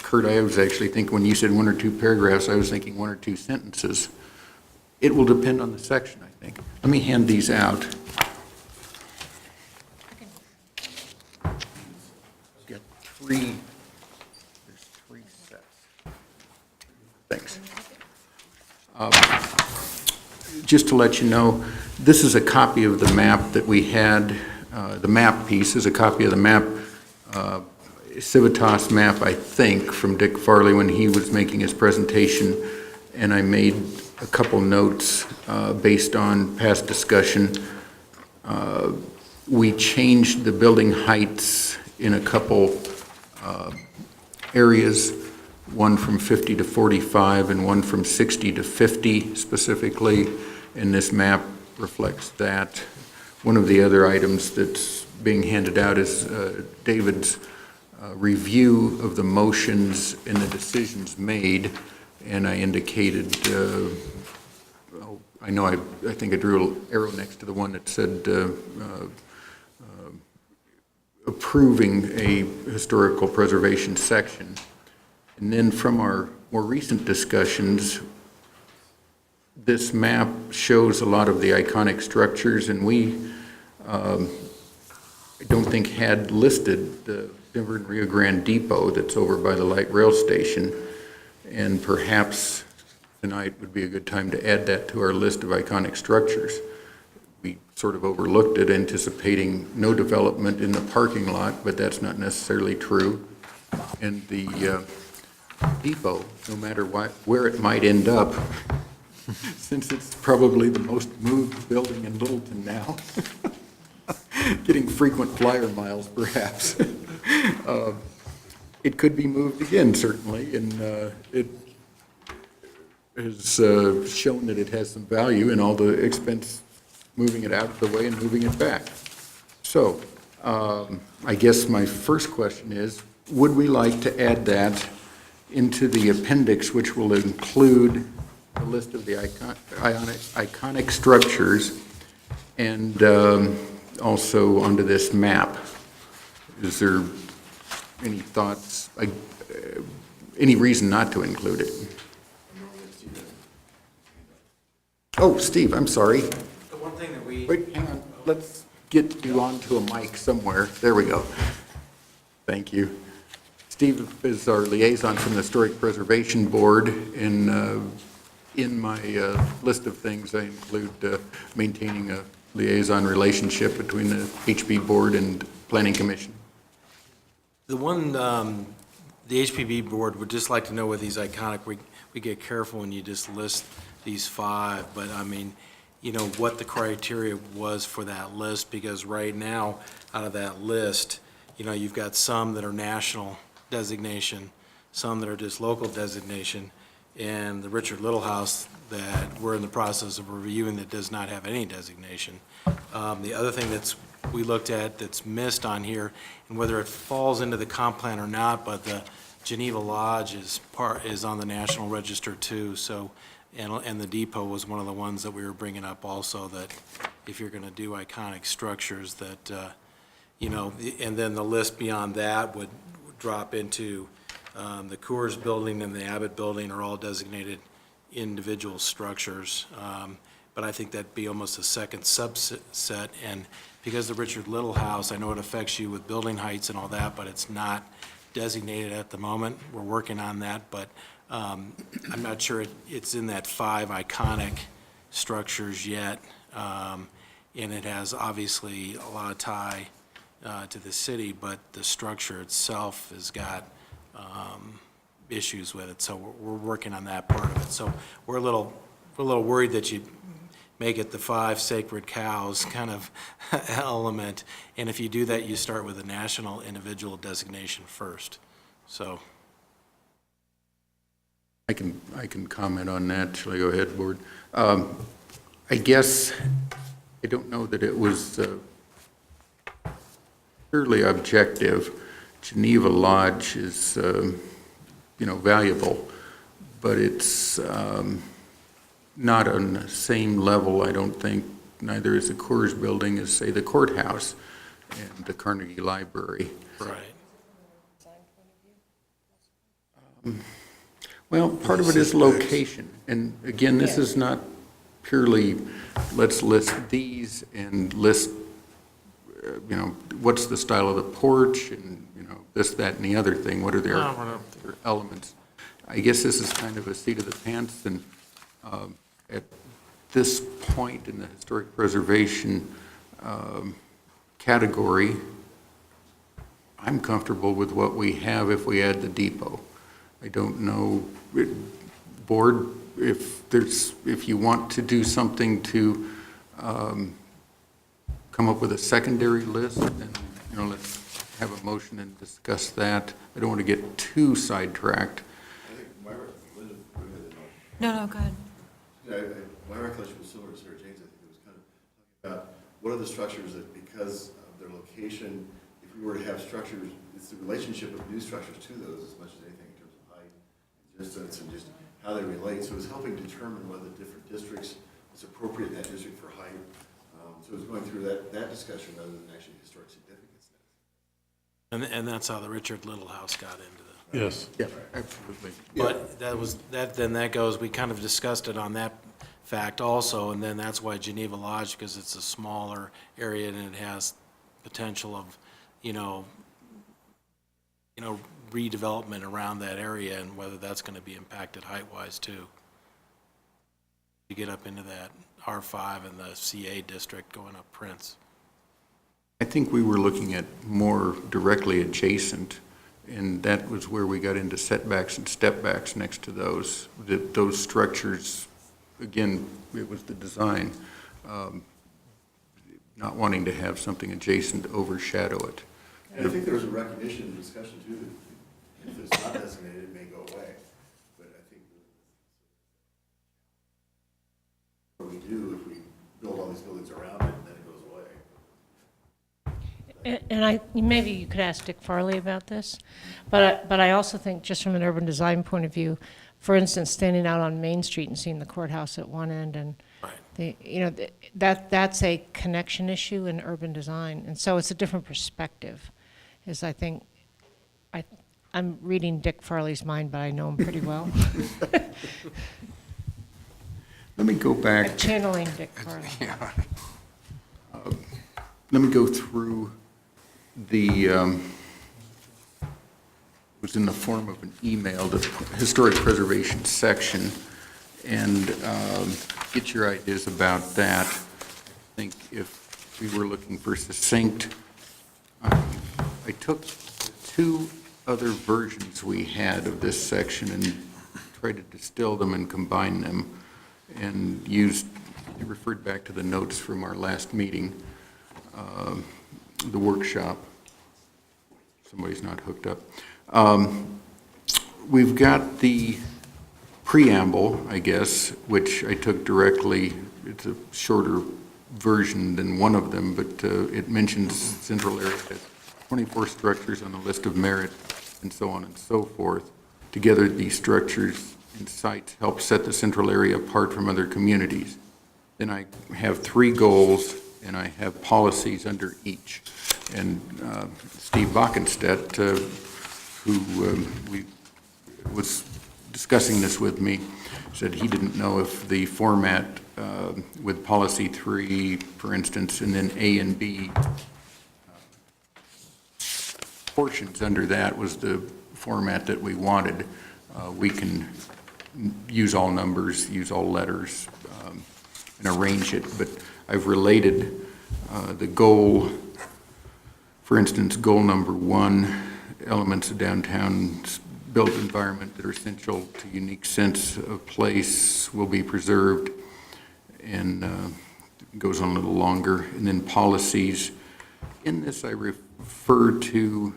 Kurt, I was actually thinking, when you said 1 or 2 paragraphs, I was thinking 1 or 2 sentences. It will depend on the section, I think. Let me hand these out. Get 3, there's 3 sets. Thanks. Just to let you know, this is a copy of the map that we had. The map piece is a copy of the map, Civitas map, I think, from Dick Farley when he was making his presentation, and I made a couple notes based on past discussion. We changed the building heights in a couple areas, one from 50 to 45 and one from 60 to 50 specifically, and this map reflects that. One of the other items that's being handed out is David's review of the motions and the decisions made, and I indicated, I know I think I drew an arrow next to the one that said approving a historical preservation section. And then from our more recent discussions, this map shows a lot of the iconic structures, and we, I don't think, had listed the Denver and Rio Grande Depot that's over by the light rail station, and perhaps tonight would be a good time to add that to our list of iconic structures. We sort of overlooked it, anticipating no development in the parking lot, but that's not necessarily true. And the depot, no matter where it might end up, since it's probably the most moved building in Littleton now, getting frequent flyer miles perhaps, it could be moved again, certainly, and it has shown that it has some value in all the expense moving it out of the way and moving it back. So I guess my first question is, would we like to add that into the appendix, which will include a list of the iconic structures, and also onto this map? Is there any thoughts, any reason not to include it? Oh, Steve, I'm sorry. The one thing that we... Wait, hang on. Let's get you onto a mic somewhere. There we go. Thank you. Steve is our liaison from the Historic Preservation Board, and in my list of things, I include maintaining a liaison relationship between the HB Board and Planning Commission. The one, the HPB board would just like to know with these iconic, we get careful when you just list these 5, but I mean, you know, what the criteria was for that list, because right now, out of that list, you know, you've got some that are national designation, some that are just local designation, and the Richard Little House that we're in the process of reviewing that does not have any designation. The other thing we looked at that's missed on here, and whether it falls into the comp plan or not, but the Geneva Lodge is on the National Register too. So, and the depot was one of the ones that we were bringing up also, that if you're going to do iconic structures, that you know, and then the list beyond that would drop into the Coors Building and the Abbott Building are all designated individual structures. But I think that'd be almost a second subset, and because the Richard Little House, I know it affects you with building heights and all that, but it's not designated at the moment. We're working on that, but I'm not sure it's in that 5 iconic structures yet. And it has obviously a lot of tie to the city, but the structure itself has got issues with it, so we're working on that part of it. So we're a little worried that you make it the 5 sacred cows kind of element, and if you do that, you start with a national individual designation first. So I can comment on that. Shall I go ahead, Board? I guess, I don't know that it was purely objective. Geneva Lodge is, valuable, but it's not on the same level, I don't think. Neither is the Coors Building as, say, the courthouse and the Carnegie Library. Right. Well, part of it is location, and again, this is not purely, let's list these and list, what's the style of the porch, and, this, that, and the other thing, what are their elements? I guess this is kind of a seat of the pants, and at this point in the historic preservation category, I'm comfortable with what we have if we add the depot. I don't know, Board, if you want to do something to come up with a secondary list, then, let's have a motion and discuss that. I don't want to get too sidetracked. I think my recollection, No, go ahead. my recollection was similar to Sarah Jane's. I think it was kind of talking about what are the structures that, because of their location, if we were to have structures, it's the relationship of new structures to those as much as anything in terms of height, distance, and just how they relate. So it's helping determine whether different districts, it's appropriate in that district for height. So it's going through that discussion rather than actually historic significance. And that's how the Richard Little House got into the. Yes. Yeah, absolutely. But that goes, we kind of discussed it on that fact also, and then that's why Geneva Lodge, because it's a smaller area and it has potential of, redevelopment around that area, and whether that's going to be impacted height-wise too. You get up into that R5 and the CA district going up Prince. I think we were looking at more directly adjacent, and that was where we got into setbacks and stepbacks next to those. Those structures, again, it was the design, not wanting to have something adjacent overshadow it. And I think there was a recognition and discussion too that if it's not designated, it may go away. But I think what we do if we build all these buildings around it, then it goes away. And maybe you could ask Dick Farley about this, but I also think, just from an urban design point of view, for instance, standing out on Main Street and seeing the courthouse at one end, and that's a connection issue in urban design, and so it's a different perspective. I'm reading Dick Farley's mind, but I know him pretty well. Let me go back. I'm channeling Dick Farley. Let me go through it was in the form of an email, the historic preservation section, and get your ideas about that. I think if we were looking for succinct, I took two other versions we had of this section and tried to distill them and combine them, and referred back to the notes from our last meeting, the workshop. Somebody's not hooked up. We've got the preamble, I guess, which I took directly. It's a shorter version than one of them, but it mentions Central Area has 24 structures on the list of merit, and so on and so forth. Together, these structures and sites help set the Central Area apart from other communities. Then I have 3 goals, and I have policies under each. And Steve Bockenstedt, who was discussing this with me, said he didn't know if the format with policy 3, for instance, and then A and B portions under that was the format that we wanted. We can use all numbers, use all letters, and arrange it, but I've related the goal, for instance, goal number 1, elements of downtown built environment that are essential to unique sense of place will be preserved, and it goes on a little longer. And then policies. In this, I refer to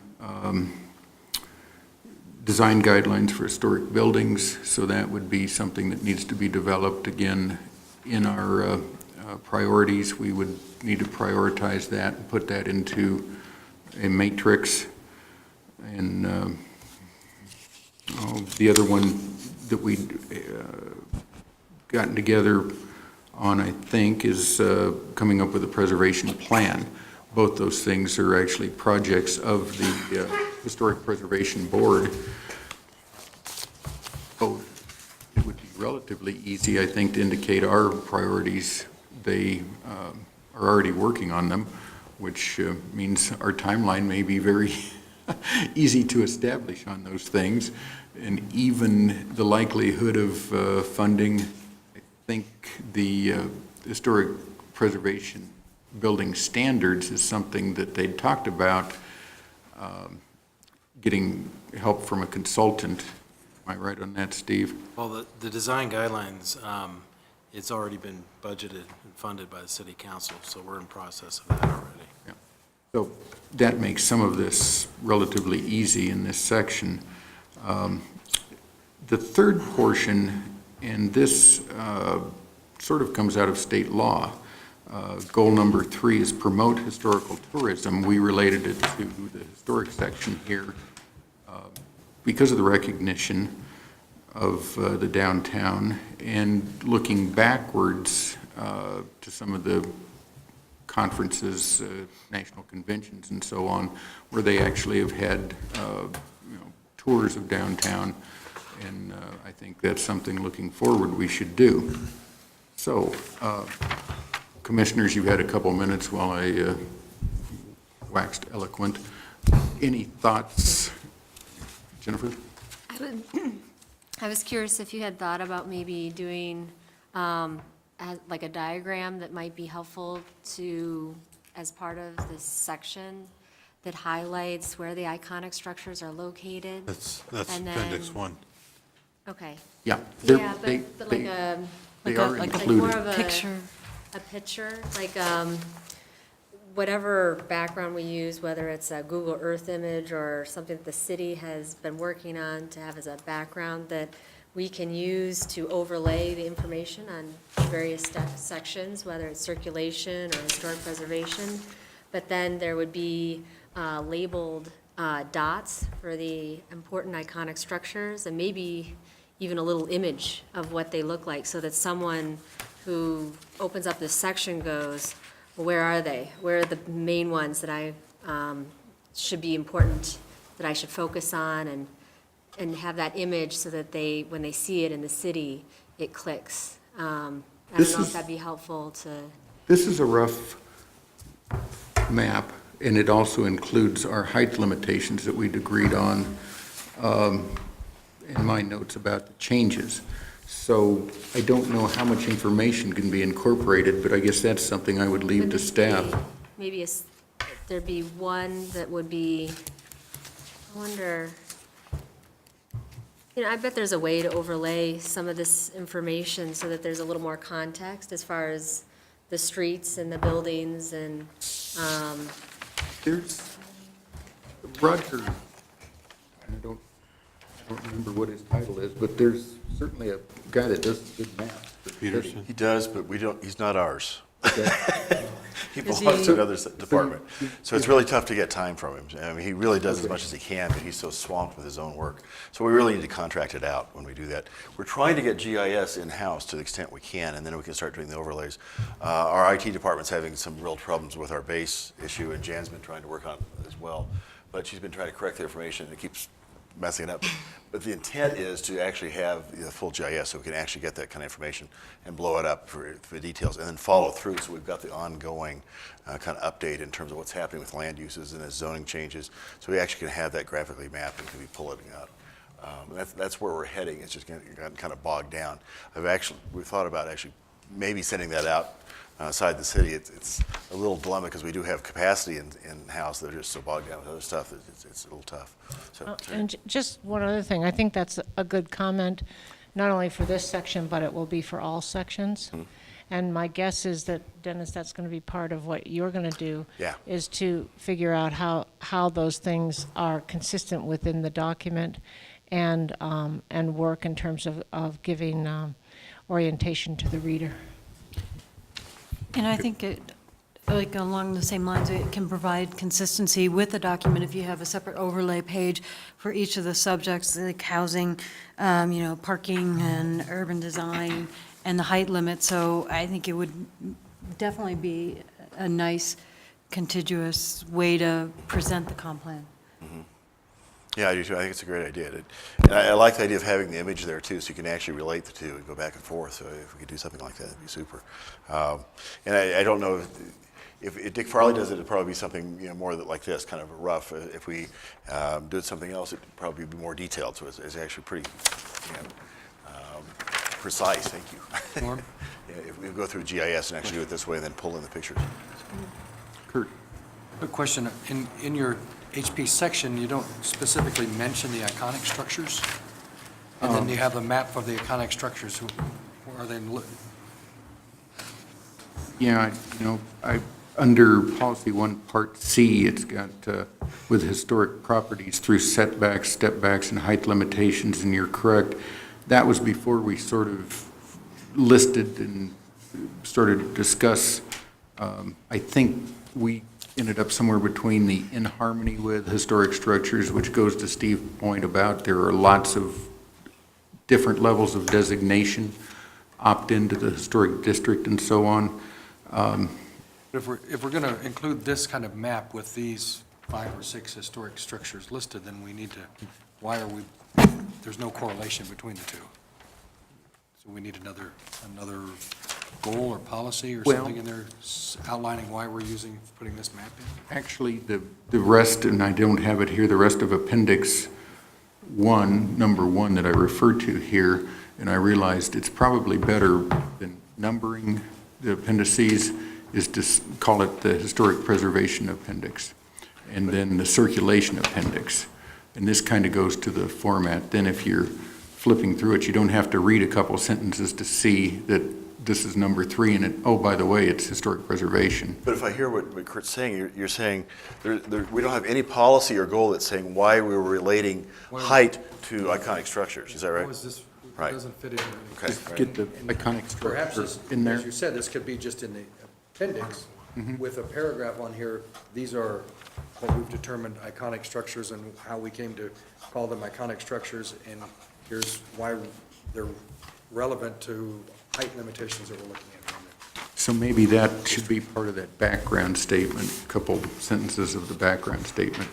design guidelines for historic buildings, so that would be something that needs to be developed again in our priorities. We would need to prioritize that and put that into a matrix. And the other one that we'd gotten together on, I think, is coming up with a preservation plan. Both those things are actually projects of the Historic Preservation Board. Both, it would be relatively easy, I think, to indicate our priorities. They are already working on them, which means our timeline may be very easy to establish on those things. And even the likelihood of funding, I think the Historic Preservation Building Standards is something that they talked about, getting help from a consultant. Am I right on that, Steve? Well, the design guidelines, it's already been budgeted and funded by the city council, so we're in process of that already. Yeah. So that makes some of this relatively easy in this section. The third portion, and this sort of comes out of state law, goal number 3 is promote historical tourism. We related it to the historic section here because of the recognition of the downtown, and looking backwards to some of the conferences, national conventions and so on, where they actually have had tours of downtown, and I think that's something looking forward we should do. So, commissioners, you've had a couple minutes while I waxed eloquent. Any thoughts? Jennifer? I was curious if you had thought about maybe doing like a diagram that might be helpful to, as part of this section, that highlights where the iconic structures are located. That's And appendix then- 1. Okay. Yeah. Yeah, but like a, They Like a- are like a like more included. of Picture. a picture, like whatever background we use, whether it's a Google Earth image or something that the city has been working on to have as a background that we can use to overlay the information on various sections, whether it's circulation or historic preservation. But then there would be labeled dots for the important iconic structures, and maybe even a little image of what they look like, so that someone who opens up this section goes, well, where are they? Where are the main ones that I should be important, that I should focus on, and have that image so that they, when they see it in the city, it clicks. I don't This know if is- that'd be helpful to. This is a rough map, and it also includes our height limitations that we'd agreed on in my notes about the changes. So I don't know how much information can be incorporated, but I guess that's something I would leave to Would staff. Maybe there'd be one that would be, I wonder, I bet there's a way to overlay some of this information so that there's a little more context as far as the streets and the buildings and, There's Roger, I don't remember what his title is, but there's certainly a guy that does good math. Peterson? He does, but he's not ours. He Is belongs to he- another department. So it's really tough to get time from him. I mean, he really does as much as he can, but he's so swamped with his own work. So we really need to contract it out when we do that. We're trying to get GIS in-house to the extent we can, and then we can start doing the overlays. Our IT department's having some real problems with our base issue, and Jan's been trying to work on it as well. But she's been trying to correct the information, and it keeps messing it up. But the intent is to actually have the full GIS, so we can actually get that kind of information and blow it up for the details, and then follow through, so we've got the ongoing kind of update in terms of what's happening with land uses and as zoning changes, so we actually can have that graphically mapped and can be pulling it out. That's where we're heading. It's just gotten kind of bogged down. We've thought about actually maybe sending that out outside the city. It's a little dilemma because we do have capacity in-house. They're just so bogged down with other stuff that it's a little tough. So, And just one other thing, I think that's a good comment, not only for this section, but it will be for all sections. And my guess is that, Dennis, that's going to be part of what you're going to do. Yeah. Is to figure out how those things are consistent within the document. and work in terms of giving orientation to the reader. And I think it, like along the same lines, it can provide consistency with the document if you have a separate overlay page for each of the subjects, like housing, parking and urban design and the height limit. So I think it would definitely be a nice contiguous way to present the comp plan. Yeah, I do too. I think it's a great idea. And I like the idea of having the image there too, so you can actually relate the two and go back and forth. So if we could do something like that, it'd be super. And I don't know if Dick Farley does it, it'd probably be something more like this, kind of rough. If we did something else, it'd probably be more detailed. So it's actually pretty precise. Thank you. Norm? Yeah, if we go through GIS and actually do it this way, and then pull in the pictures. Kurt? Quick question. In your HP section, you don't specifically mention the iconic structures? And then you have the map for the iconic structures. Where are they? Yeah, under Policy 1, Part C, it's got with historic properties through setbacks, stepbacks, and height limitations, and you're correct. That was before we sort of listed and started to discuss. I think we ended up somewhere between the in harmony with historic structures, which goes to Steve's point about there are lots of different levels of designation, opt into the historic district and so on. If we're going to include this kind of map with these 5 or 6 historic structures listed, then we need to, there's no correlation between the two. So we need another goal or policy or Well- something in there outlining why we're putting this map in? Actually, the rest, and I don't have it here, the rest of Appendix 1, number 1 that I referred to here, and I realized it's probably better than numbering the appendices, is to call it the Historic Preservation Appendix, and then the Circulation Appendix. And this kind of goes to the format. Then if you're flipping through it, you don't have to read a couple sentences to see that this is number 3, and oh, by the way, it's historic preservation. But if I hear what Kurt's saying, you're saying we don't have any policy or goal that's saying why we were relating height to iconic structures. Is that right? How is this, Right. it doesn't fit in here? Okay. Just get the iconic Perhaps, structure in there. as you said, this could be just in the appendix with a paragraph on here. These are what we've determined iconic structures and how we came to call them iconic structures, and here's why they're relevant to height limitations that we're looking at. So maybe that should be part of that background statement, a couple sentences of the background statement.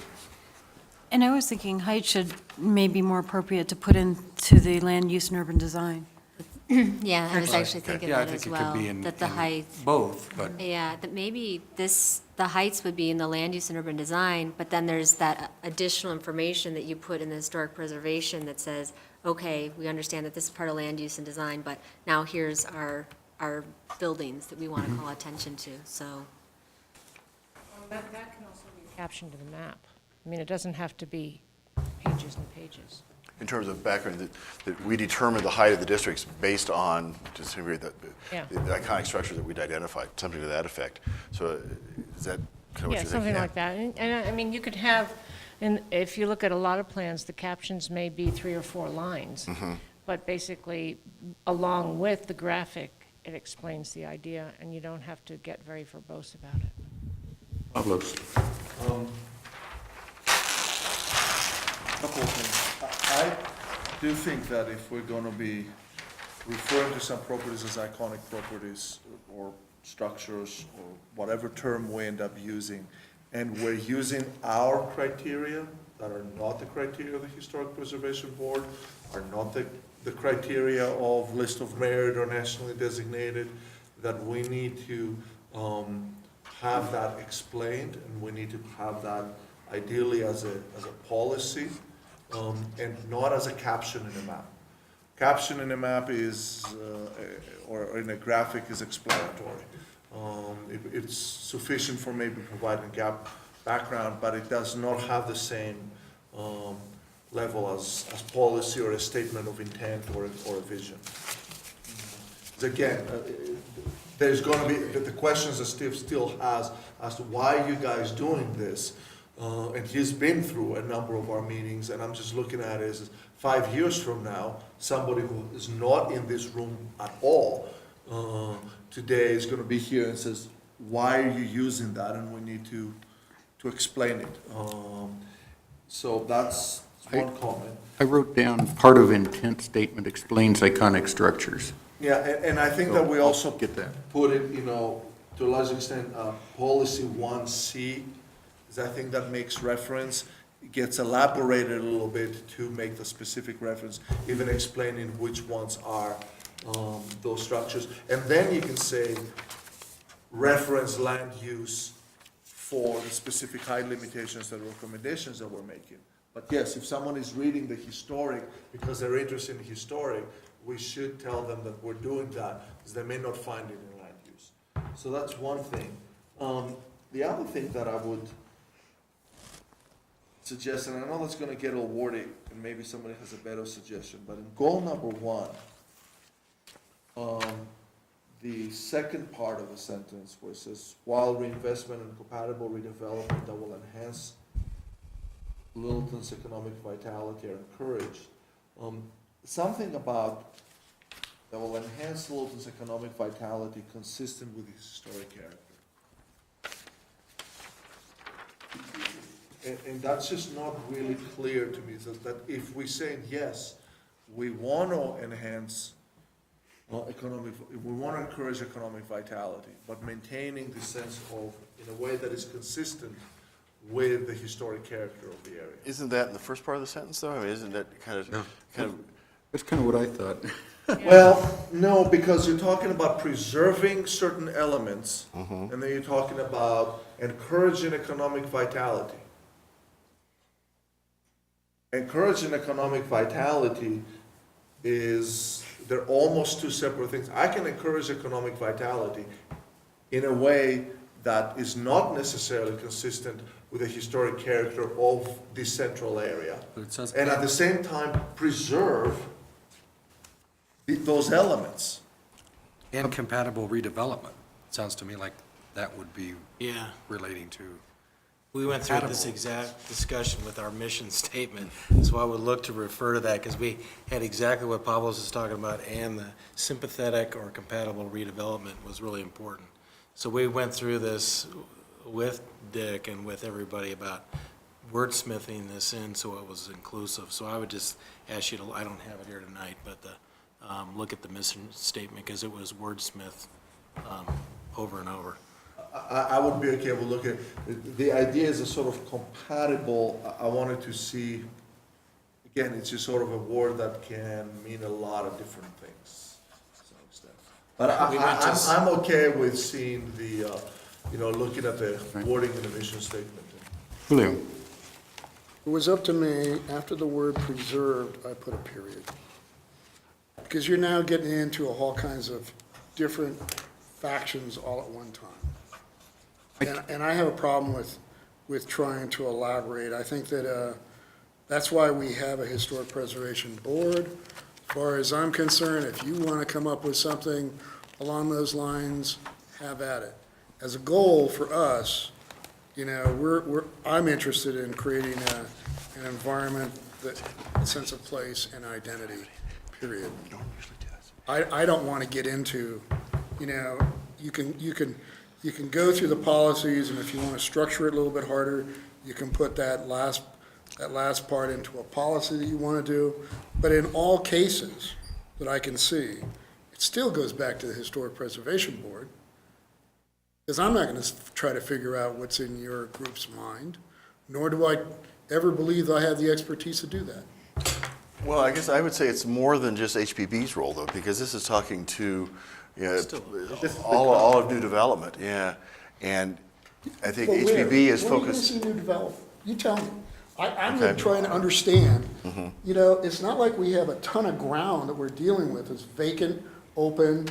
And I was thinking height should maybe more appropriate to put into the land use and urban design. Yeah, I was actually thinking Yeah, I that as think it could well, be in that the height, both, but yeah, that maybe the heights would be in the land use and urban design, but then there's that additional information that you put in the historic preservation that says, okay, we understand that this is part of land use and design, but now here's our buildings that we want to call attention to, so. That can also be captioned to the map. I mean, it doesn't have to be pages and pages. In terms of background, that we determine the height of the districts based on just the Yeah. iconic structures that we'd identified, something to that effect. So is that kind of what Yeah, you're thinking? something like that. And I mean, you could have, and if you look at a lot of plans, the captions may be 3 or 4 lines. But basically, along with the graphic, it explains the idea, and you don't have to get very verbose about it. Pablos. Couple of things. I do think that if we're gonna be referring to some properties as iconic properties or structures or whatever term we end up using, and we're using our criteria that are not the criteria of the Historic Preservation Board, are not the criteria of List of Merit or nationally designated, that we need to have that explained, and we need to have that ideally as a policy, and not as a caption in a map. Caption in a map is, or in a graphic is explanatory. It's sufficient for maybe providing gap background, but it does not have the same level as policy or a statement of intent or a vision. Again, there's gonna be, the questions that Steve still has as to why are you guys doing this, And he's been through a number of our meetings, and I'm just looking at it as 5 years from now, somebody who is not in this room at all today is gonna be here and says, why are you using that? And we need to explain it. So that's one comment. I wrote down, part of intent statement explains iconic structures. Yeah, and I think that we also Get that. put it, to a large extent, policy 1C, because I think that makes reference, it gets elaborated a little bit to make the specific reference, even explaining which ones are those structures. And then you can say, reference land use for the specific height limitations and recommendations that we're making. But yes, if someone is reading the historic because they're interested in historic, we should tell them that we're doing that, because they may not find it in land use. So that's one thing. The other thing that I would suggest, and I know that's gonna get a little wordy, and maybe somebody has a better suggestion, but in goal number 1, the second part of the sentence where it says, while reinvestment and compatible redevelopment that will enhance Littleton's economic vitality are encouraged, something about that will enhance Littleton's economic vitality consistent with its historic character. And that's just not really clear to me, that if we say, yes, we want to enhance we want to encourage economic vitality, but maintaining the sense of, in a way that is consistent with the historic character of the area. Isn't that in the first part of the sentence, though? I mean, isn't that kind of, That's kind of what I thought. Well, no, because you're talking about preserving certain elements, and then you're talking about encouraging economic vitality. Encouraging economic vitality they're almost two separate things. I can encourage economic vitality in a way that is not necessarily consistent with the historic character of this central area. But it says- And at the same time, preserve those elements. And compatible redevelopment. Sounds to me like that would be Yeah. relating to. We went through this Compatible. exact discussion with our mission statement, so I would look to refer to that, because we had exactly what Pablo's is talking about, and the sympathetic or compatible redevelopment was really important. So we went through this with Dick and with everybody about wordsmithing this in so it was inclusive. So I would just ask you to, I don't have it here tonight, but look at the mission statement, because it was wordsmith over and over. I would be okay with looking, the idea is a sort of compatible, I wanted to see, again, it's just sort of a word that can mean a lot of different things to some extent. But I'm okay with seeing the, looking at the wording in the mission statement. Julio? It was up to me, after the word preserved, I put a period. Because you're now getting into all kinds of different factions all at one time. And I have a problem with trying to elaborate. I think that that's why we have a historic preservation board. As far as I'm concerned, if you want to come up with something along those lines, have at it. As a goal for us, I'm interested in creating an environment that, a sense of place and identity, period. I don't want to get into, you can go through the policies, and if you want to structure it a little bit harder, you can put that last part into a policy that you want to do. But in all cases that I can see, it still goes back to the Historic Preservation Board, because I'm not going to try to figure out what's in your group's mind, nor do I ever believe I have the expertise to do that. well, I guess I would say it's more than just HPB's role, though, because this is talking to, all of new development, yeah. And I think But where? HPB is Where are you focused. gonna see new development? You tell me. I'm Okay. trying to understand, it's not like we have a ton of ground that we're dealing with, it's vacant, open,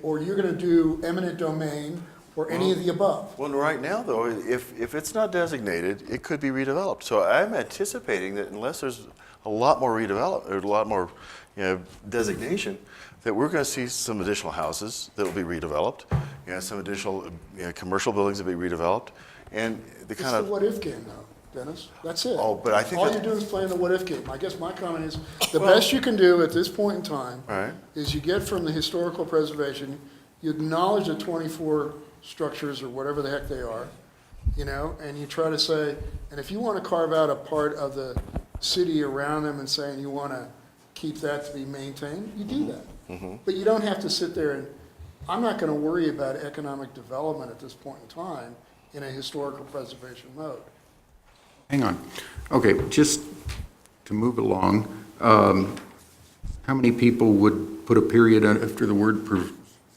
or you're gonna do eminent domain, or any of the above. Well, right now, though, if it's not designated, it could be redeveloped. So I'm anticipating that unless there's a lot more redevelop, or a lot more, designation, that we're going to see some additional houses that will be redeveloped, some additional commercial buildings that will be redeveloped, and the It's kind the of, what-if game, though. Dennis. That's it. Oh, but I think All that- you're doing is playing the what-if game. I guess my comment is, the best you can do at this point in time All right. is you get from the historical preservation, you acknowledge the 24 structures or whatever the heck they are, and you try to say, and if you want to carve out a part of the city around them and saying you want to keep that to be maintained, you do that. But you don't have to sit there and, I'm not going to worry about economic development at this point in time in a historical preservation mode. Hang on. Okay, just to move along, how many people would put a period after the word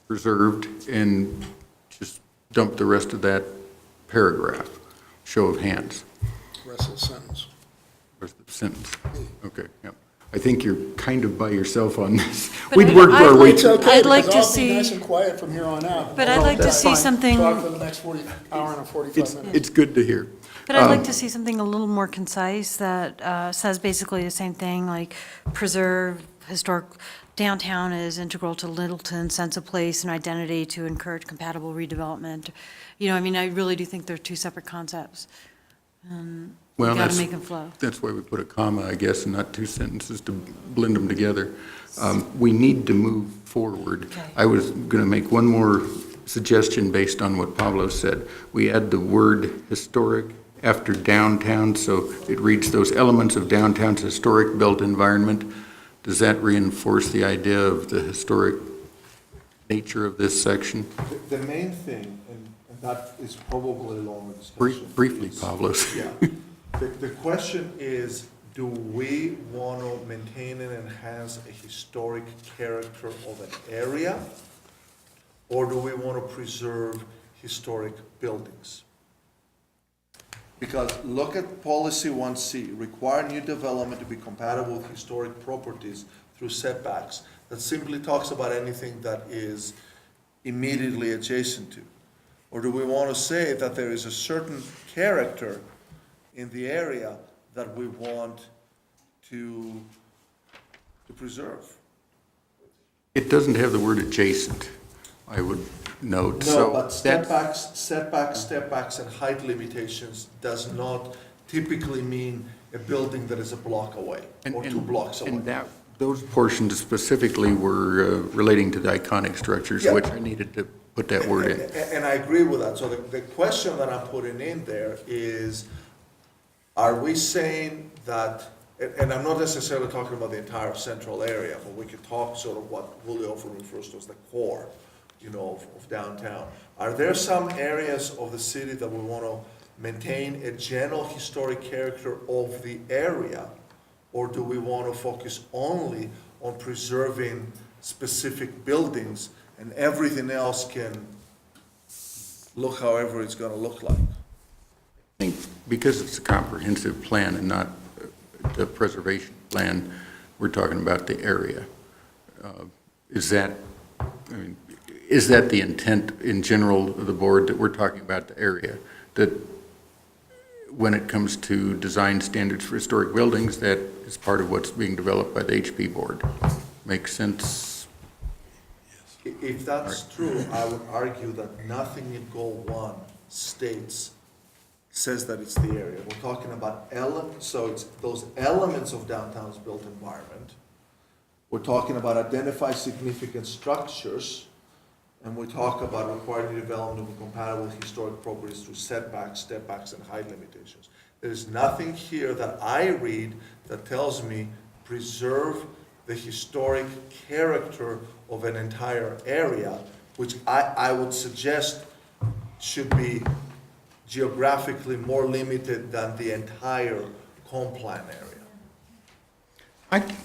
preserved and just dump the rest of that paragraph? Show of hands. Rest of the sentence. Rest of the sentence. Okay, yep. I think you're kind of by yourself on this. But We'd worked I'd our way like It's through. okay, I'd like because to I'll be see- nice and quiet from here on out. But I'd like to That's see fine. something- Talk for the next hour and 45 minutes. It's good to hear. But I'd like to see something a little more concise that says basically the same thing, like preserve historic, downtown is integral to Littleton's sense of place and identity to encourage compatible redevelopment. I really do think they're two separate concepts. And we Well, got to that's- make them flow. That's why we put a comma, I guess, and not two sentences to blend them together. We need to move forward. Okay. I was going to make one more suggestion based on what Pablo said. We add the word historic after downtown, so it reads those elements of downtown's historic built environment. Does that reinforce the idea of the historic nature of this section? The main thing, and that is probably a longer discussion. Briefly, is- Pablo. Yeah. The question is, do we want to maintain and enhance a historic character of an area? Or do we want to preserve historic buildings? Because look at policy 1C, require new development to be compatible with historic properties through setbacks. That simply talks about anything that is immediately adjacent to. Or do we want to say that there is a certain character in the area that we want to preserve? It doesn't have the word adjacent, I would note. No, So but that's- setbacks, and height limitations does not typically mean a building that is a block away or 2 blocks away. And those portions specifically were relating to the iconic structures, Yeah. which I needed to put that word in. And I agree with that. So the question that I'm putting in there is, are we saying that, and I'm not necessarily talking about the entire central area, but we could talk sort of what Julio often refers to as the core, of downtown. Are there some areas of the city that we want to maintain a general historic character of the area? Or do we want to focus only on preserving specific buildings and everything else can look however it's going to look like? I think because it's a comprehensive plan and not the preservation plan, we're talking about the area. Is that the intent in general of the board, that we're talking about the area? That when it comes to design standards for historic buildings, that is part of what's being developed by the HP board? Makes sense? If that's true, I would argue that nothing in Goal 1 says that it's the area. We're talking about so it's those elements of downtown's built environment. We're talking about identify significant structures, and we talk about required new development to be compatible with historic properties through setbacks, stepbacks, and height limitations. There's nothing here that I read that tells me preserve the historic character of an entire area, which I would suggest should be geographically more limited than the entire comp plan area.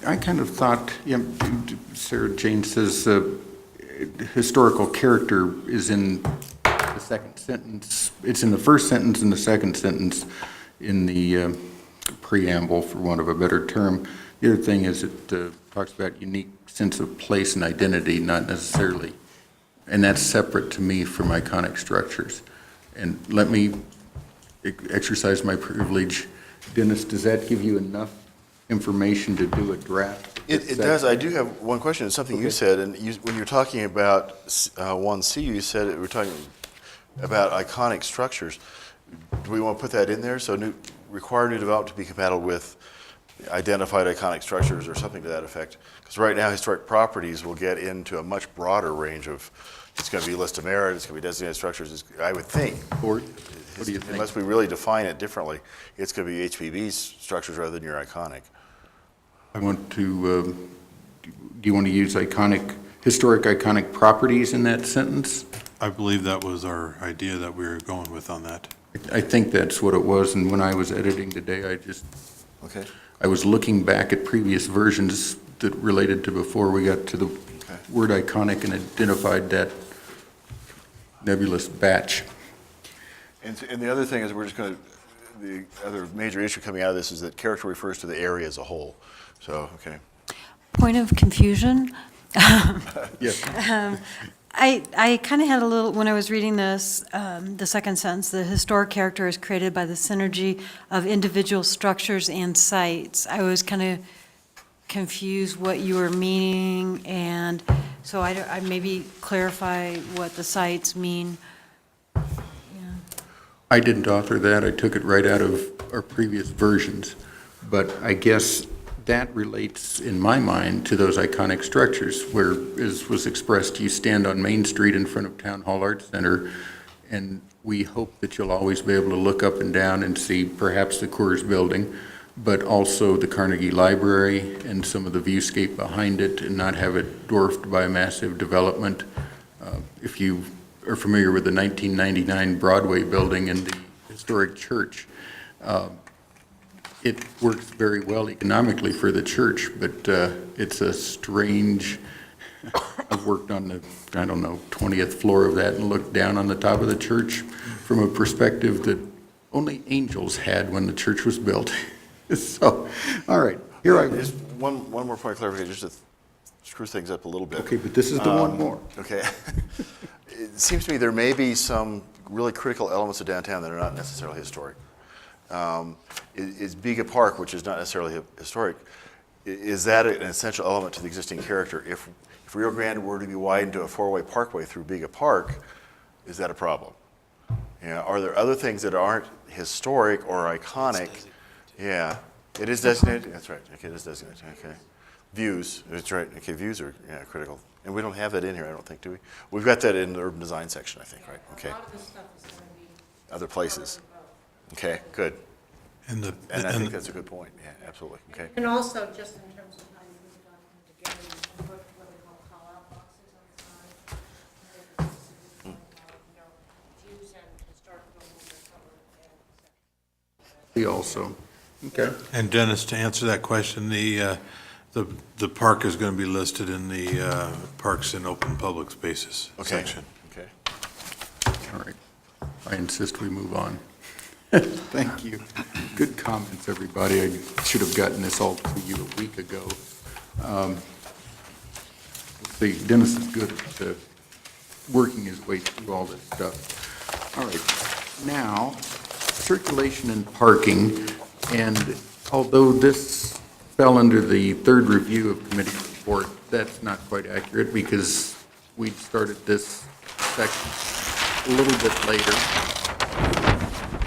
I kind of thought, Sarah Jane says historical character is in the second sentence. It's in the first sentence and the second sentence in the preamble, for want of a better term. The other thing is it talks about unique sense of place and identity, not necessarily, and that's separate to me from iconic structures. And let me exercise my privilege. Dennis, does that give you enough information to do a draft? It does. I do have one question. It's something you Okay. said, and when you're talking about 1C, you said we're talking about iconic structures. Do we want to put that in there? So require new development to be compatible with identified iconic structures or something to that effect. Because right now, historic properties will get into a much broader range of, it's going to be list of merit, it's going to be designated structures, I would think. Or, what do you think? Unless we really define it differently, it's going to be HPB's structures rather than your iconic. I want to, do you want to use historic iconic properties in that sentence? I believe that was our idea that we were going with on that. I think that's what it was, and when I was editing today, Okay? I was looking back at previous versions that related to before we got to the word iconic and identified that nebulous batch. And the other thing is, we're just going to, the other major issue coming out of this is that character refers to the area as a whole. So, okay. Point of confusion. Yes. I kind of had a little, when I was reading this, the second sentence, the historic character is created by the synergy of individual structures and sites. I was kind of confused what you were meaning, and so I maybe clarify what the sites mean. I didn't author that, I took it right out of our previous versions, but I guess that relates, in my mind, to those iconic structures where, as was expressed, you stand on Main Street in front of Town Hall Arts Center, and we hope that you'll always be able to look up and down and see perhaps the Coors Building, but also the Carnegie Library and some of the viewscape behind it, and not have it dwarfed by a massive development. If you are familiar with the 1999 Broadway building and the historic church, it works very well economically for the church, but it's a strange, I've worked on the, 20th floor of that and looked down on the top of the church from a perspective that only angels had when the church was built. So, all right, here I Just one more point of clarification, just to screw things up a little bit. Okay, but this is the one more. Okay. It seems to me there may be some really critical elements of downtown that are not necessarily historic. Is Biga Park, which is not necessarily historic, is that an essential element to the existing character? If Rio Grande were to be widened to a four-way parkway through Biga Park, is that a problem? Yeah, are there other things that aren't historic or iconic? Yeah, it is designated, that's right, okay, it is designated, okay. Views, that's right, okay, views are critical. And we don't have that in here, I don't think, do we? We've got that in the urban design section, I think, right? Okay. A lot of this stuff is going to be. Other places. Okay, good. And And I think that's a good point, yeah, absolutely, okay. And also, just in terms of how you put the document together, you can put what they call call-out boxes on the side. And then views and historic buildings are covered in We also, okay. And Dennis, to answer that question, the park is going to be listed in the Parks and Open Public Spaces Okay. section. Okay. All right. I insist we move on. Thank you. Good comments, everybody. I should have gotten this all to you a week ago. See, Dennis is good at working his way through all this stuff. All right. Now, circulation and parking, and although this fell under the third review of committee report, that's not quite accurate because we started this section a little bit later.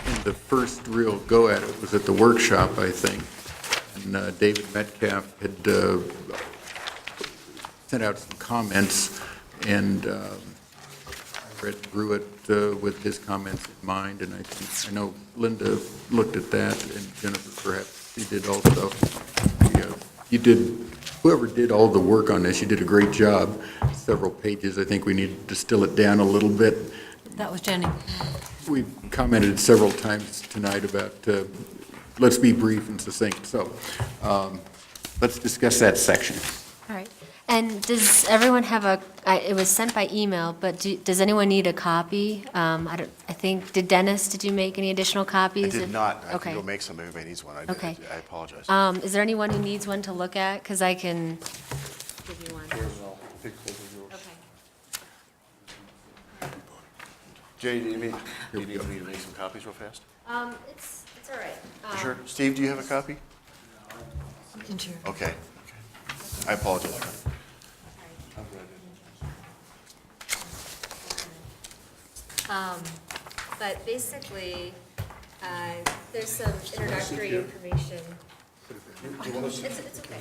And the first real go at it was at the workshop, I think. And David Metcalf had sent out some comments, and I read through it with his comments in mind, and I know Linda looked at that, and Jennifer perhaps she did also. You did, whoever did all the work on this, you did a great job. Several pages, I think we need to distill it down a little bit. That was Jenny. We commented several times tonight about, let's be brief and succinct, so let's discuss that section. All right. And does everyone have it was sent by email, but does anyone need a copy? I think, did you make any additional copies? I did not. I Okay. can go make some if anybody needs one. Okay. I apologize. Is there anyone who needs one to look at? Because I can give you one. Okay. Jay, do you need me to make some copies real fast? It's all right. You sure? Steve, do you have a copy? Okay. I apologize. But basically, There's some introductory information. It's okay.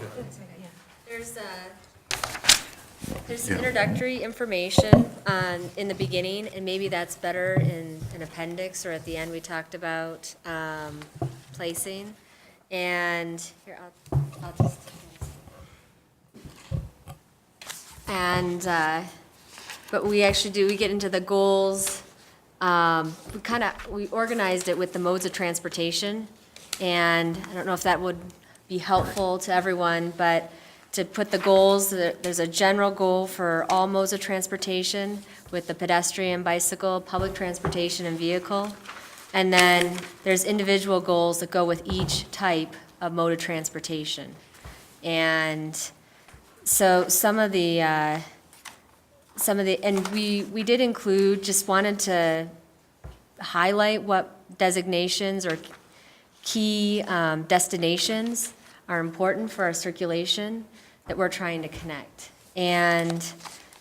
There's some introductory information in the beginning, and maybe that's better in an appendix, or at the end, we talked about placing. And here, I'll just. And, but we actually do, we get into the goals. We organized it with the modes of transportation, and I don't know if that would be helpful to everyone, but to put the goals, there's a general goal for all modes of transportation with the pedestrian, bicycle, public transportation, and vehicle. And then there's individual goals that go with each type of mode of transportation. And so some of the, and we did include, just wanted to highlight what designations or key destinations are important for our circulation that we're trying to connect. And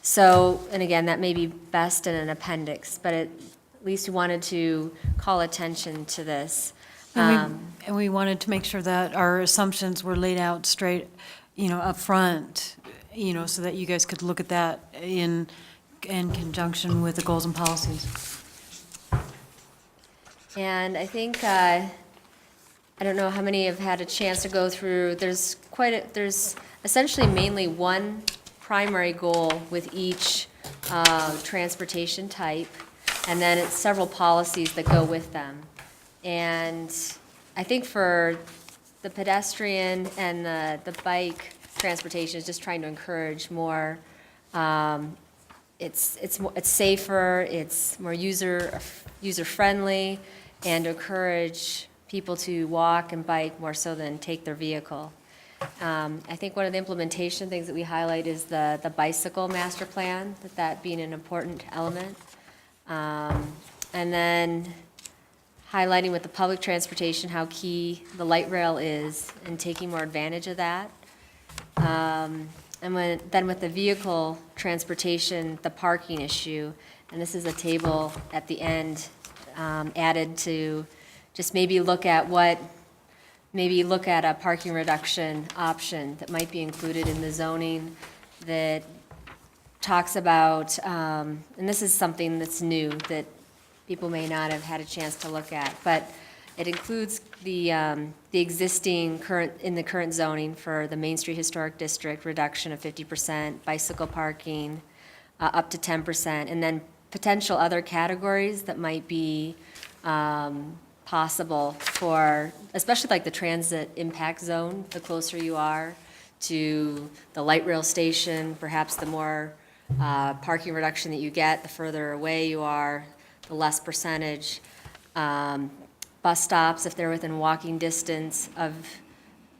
so, and again, that may be best in an appendix, but at least we wanted to call attention to this. And we wanted to make sure that our assumptions were laid out straight, up front, so that you guys could look at that in conjunction with the goals and policies. And I think, I don't know how many have had a chance to go through, there's essentially mainly one primary goal with each transportation type, and then it's several policies that go with them. And I think for the pedestrian and the bike transportation is just trying to encourage more, it's safer, it's more user-friendly, and encourage people to walk and bike more so than take their vehicle. I think one of the implementation things that we highlight is the bicycle master plan, that being an important element. And then highlighting with the public transportation how key the light rail is and taking more advantage of that. And then with the vehicle transportation, the parking issue, and this is a table at the end added to just maybe look at a parking reduction option that might be included in the zoning that talks about, and this is something that's new that people may not have had a chance to look at, but it includes the existing in the current zoning for the Main Street Historic District, reduction of 50%, bicycle parking up to 10%, and then potential other categories that might be possible for, especially like the transit impact zone, the closer you are to the light rail station, perhaps the more parking reduction that you get, the further away you are, the less percentage. Bus stops, if they're within walking distance of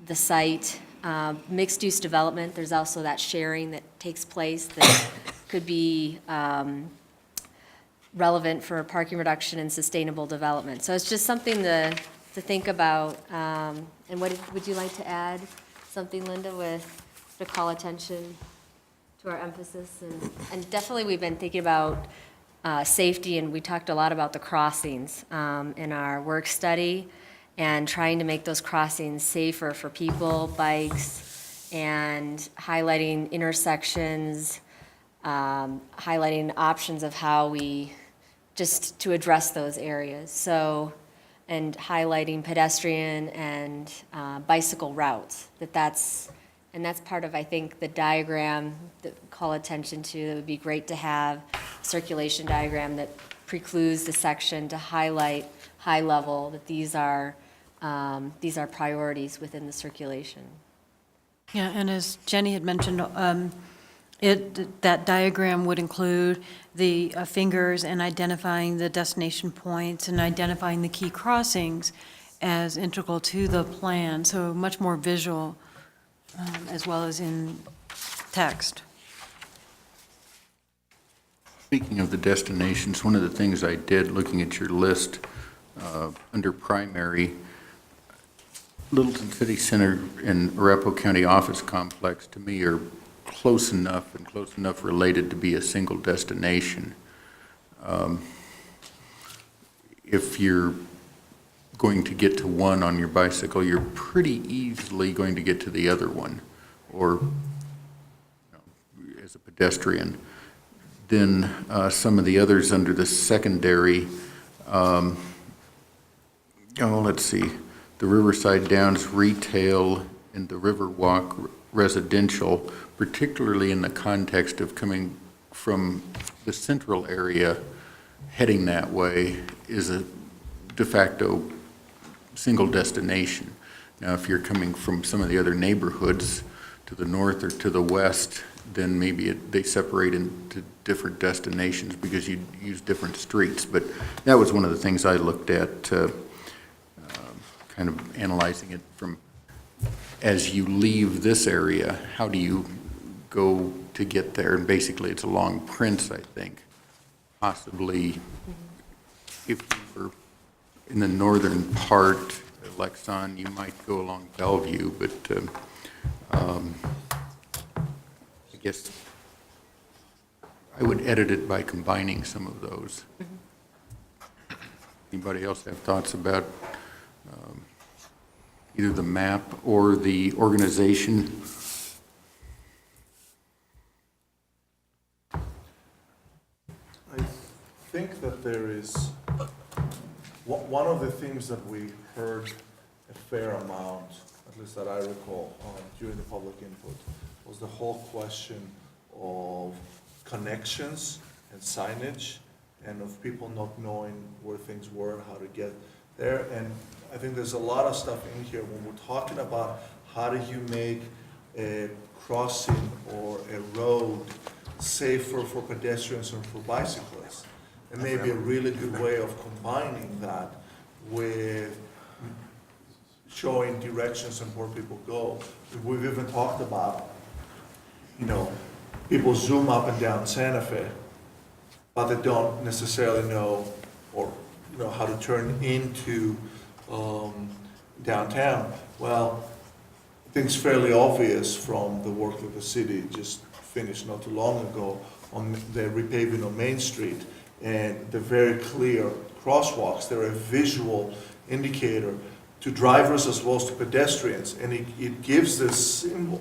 the site. Mixed-use development, there's also that sharing that takes place that could be relevant for parking reduction and sustainable development. So it's just something to think about. And would you like to add something, Linda, to call attention to our emphasis? And definitely we've been thinking about safety, and we talked a lot about the crossings in our work study and trying to make those crossings safer for people, bikes, and highlighting intersections, highlighting options of how we, just to address those areas. So, and highlighting pedestrian and bicycle routes, that's part of, I think, the diagram that we call attention to. It would be great to have a circulation diagram that precludes the section to highlight high level that these are priorities within the circulation. Yeah, and as Jenny had mentioned, that diagram would include the fingers and identifying the destination points and identifying the key crossings as integral to the plan, so much more visual as well as in text. Speaking of the destinations, one of the things I did, looking at your list, under primary, Littleton City Center and Arapahoe County Office Complex, to me, are close enough related to be a single destination. If you're going to get to one on your bicycle, you're pretty easily going to get to the other one, or as a pedestrian. Then some of the others under the secondary, let's see, the Riverside Downs retail and the Riverwalk residential, particularly in the context of coming from the central area, heading that way, is a de facto single destination. Now, if you're coming from some of the other neighborhoods to the north or to the west, then maybe they separate into different destinations because you use different streets. But that was one of the things I looked at, kind of analyzing it from, as you leave this area, how do you go to get there? And basically, it's along Prince, I think. Possibly, if you were in the northern part of Lexon, you might go along Bellevue, but I guess I would edit it by combining some of those. Anybody else have thoughts about either the map or the organization? I think that there is, one of the themes that we heard a fair amount, at least that I recall, during the public input, was the whole question of connections and signage, and of people not knowing where things were, how to get there. And I think there's a lot of stuff in here when we're talking about how do you make a crossing or a road safer for pedestrians and for bicyclists. It may be a really good way of combining that with showing directions and where people go. We've even talked about, people zoom up and down Santa Fe, but they don't necessarily know, or how to turn into downtown. Well, I think it's fairly obvious from the work that the city just finished not too long ago on the repaving of Main Street, and the very clear crosswalks. They're a visual indicator to drivers as well as to pedestrians, and it gives this symbol,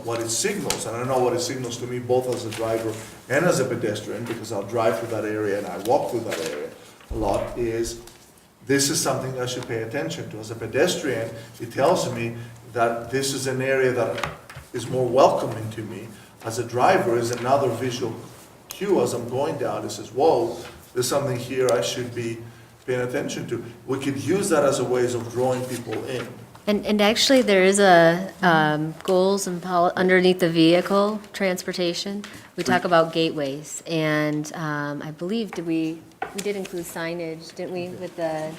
what it signals. And I know what it signals to me both as a driver and as a pedestrian, because I'll drive through that area and I walk through that area a lot, is this is something I should pay attention to. As a pedestrian, it tells me that this is an area that is more welcoming to me. As a driver, is another visual cue as I'm going down. It says, whoa, there's something here I should be paying attention to. We could use that as a ways of drawing people in. And actually, there is a goals and underneath the vehicle transportation, we talk about gateways. And I believe, we did include signage, didn't we, with the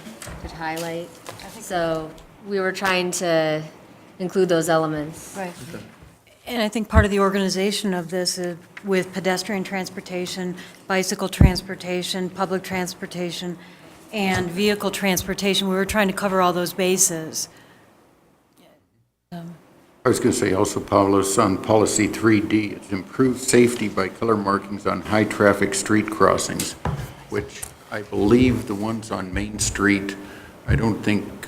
highlight? So we were trying to include those elements. Right. And I think part of the organization of this is with pedestrian transportation, bicycle transportation, public transportation, and vehicle transportation, we were trying to cover all those bases. I was going to say also, Pavlos, on policy 3D, it's improved safety by color markings on high-traffic street crossings, which I believe the ones on Main Street, I don't think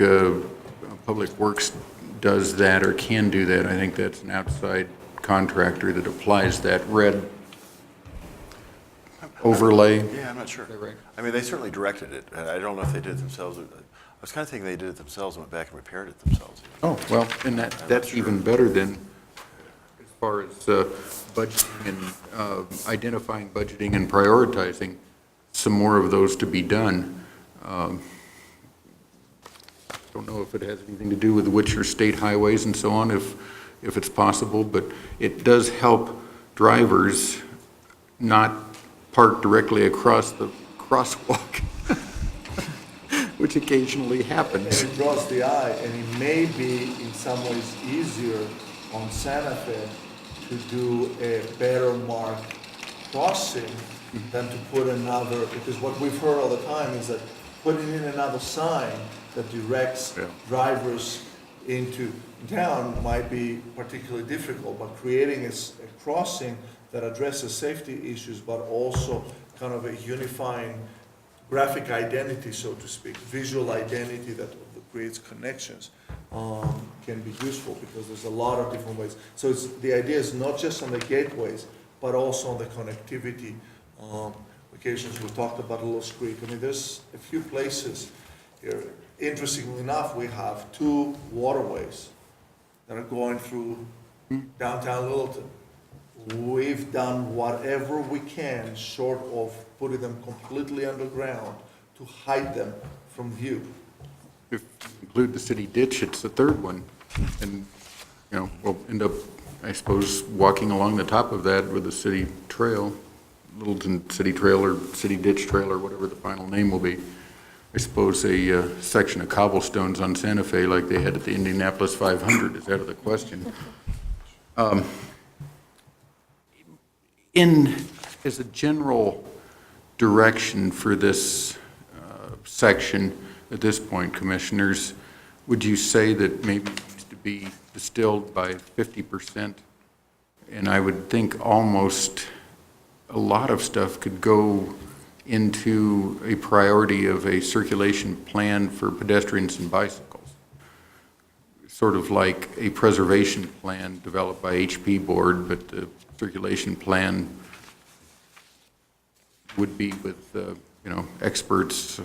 Public Works does that or can do that. I think that's an outside contractor that applies that red overlay. Yeah, I'm not sure. Is that right? I mean, they certainly directed it, and I don't know if they did it themselves. I was kind of thinking they did it themselves and went back and repaired it themselves. Oh, well, and that's even better than as far as budgeting and identifying, budgeting, and prioritizing, some more of those to be done. Don't know if it has anything to do with which are state highways and so on, if it's possible, but it does help drivers not park directly across the crosswalk, which occasionally happens. And it draws the eye, and it may be in some ways easier on Santa Fe to do a better marked crossing than to put another, because what we've heard all the time is that putting in another sign that directs drivers into town might be particularly difficult, but creating a crossing that addresses safety issues, but also kind of a unifying graphic identity, so to speak, visual identity that creates connections, can be useful, because there's a lot of different ways. So the idea is not just on the gateways, but also on the connectivity. Occasions we talked about Los Creek. I mean, there's a few places here. Interestingly enough, we have 2 waterways that are going through downtown Littleton. We've done whatever we can, short of putting them completely underground, to hide them from view. If you include the city ditch, it's the third one. And, we'll end up, I suppose, walking along the top of that with the city trail, Littleton City Trail or City Ditch Trail or whatever the final name will be. I suppose a section of cobblestones on Santa Fe like they had at the Indianapolis 500 is out of the question. As a general direction for this section at this point, Commissioners, would you say that maybe it needs to be distilled by 50%? And I would think almost a lot of stuff could go into a priority of a circulation plan for pedestrians and bicycles. Sort of like a preservation plan developed by HP Board, but the circulation plan would be with, experts,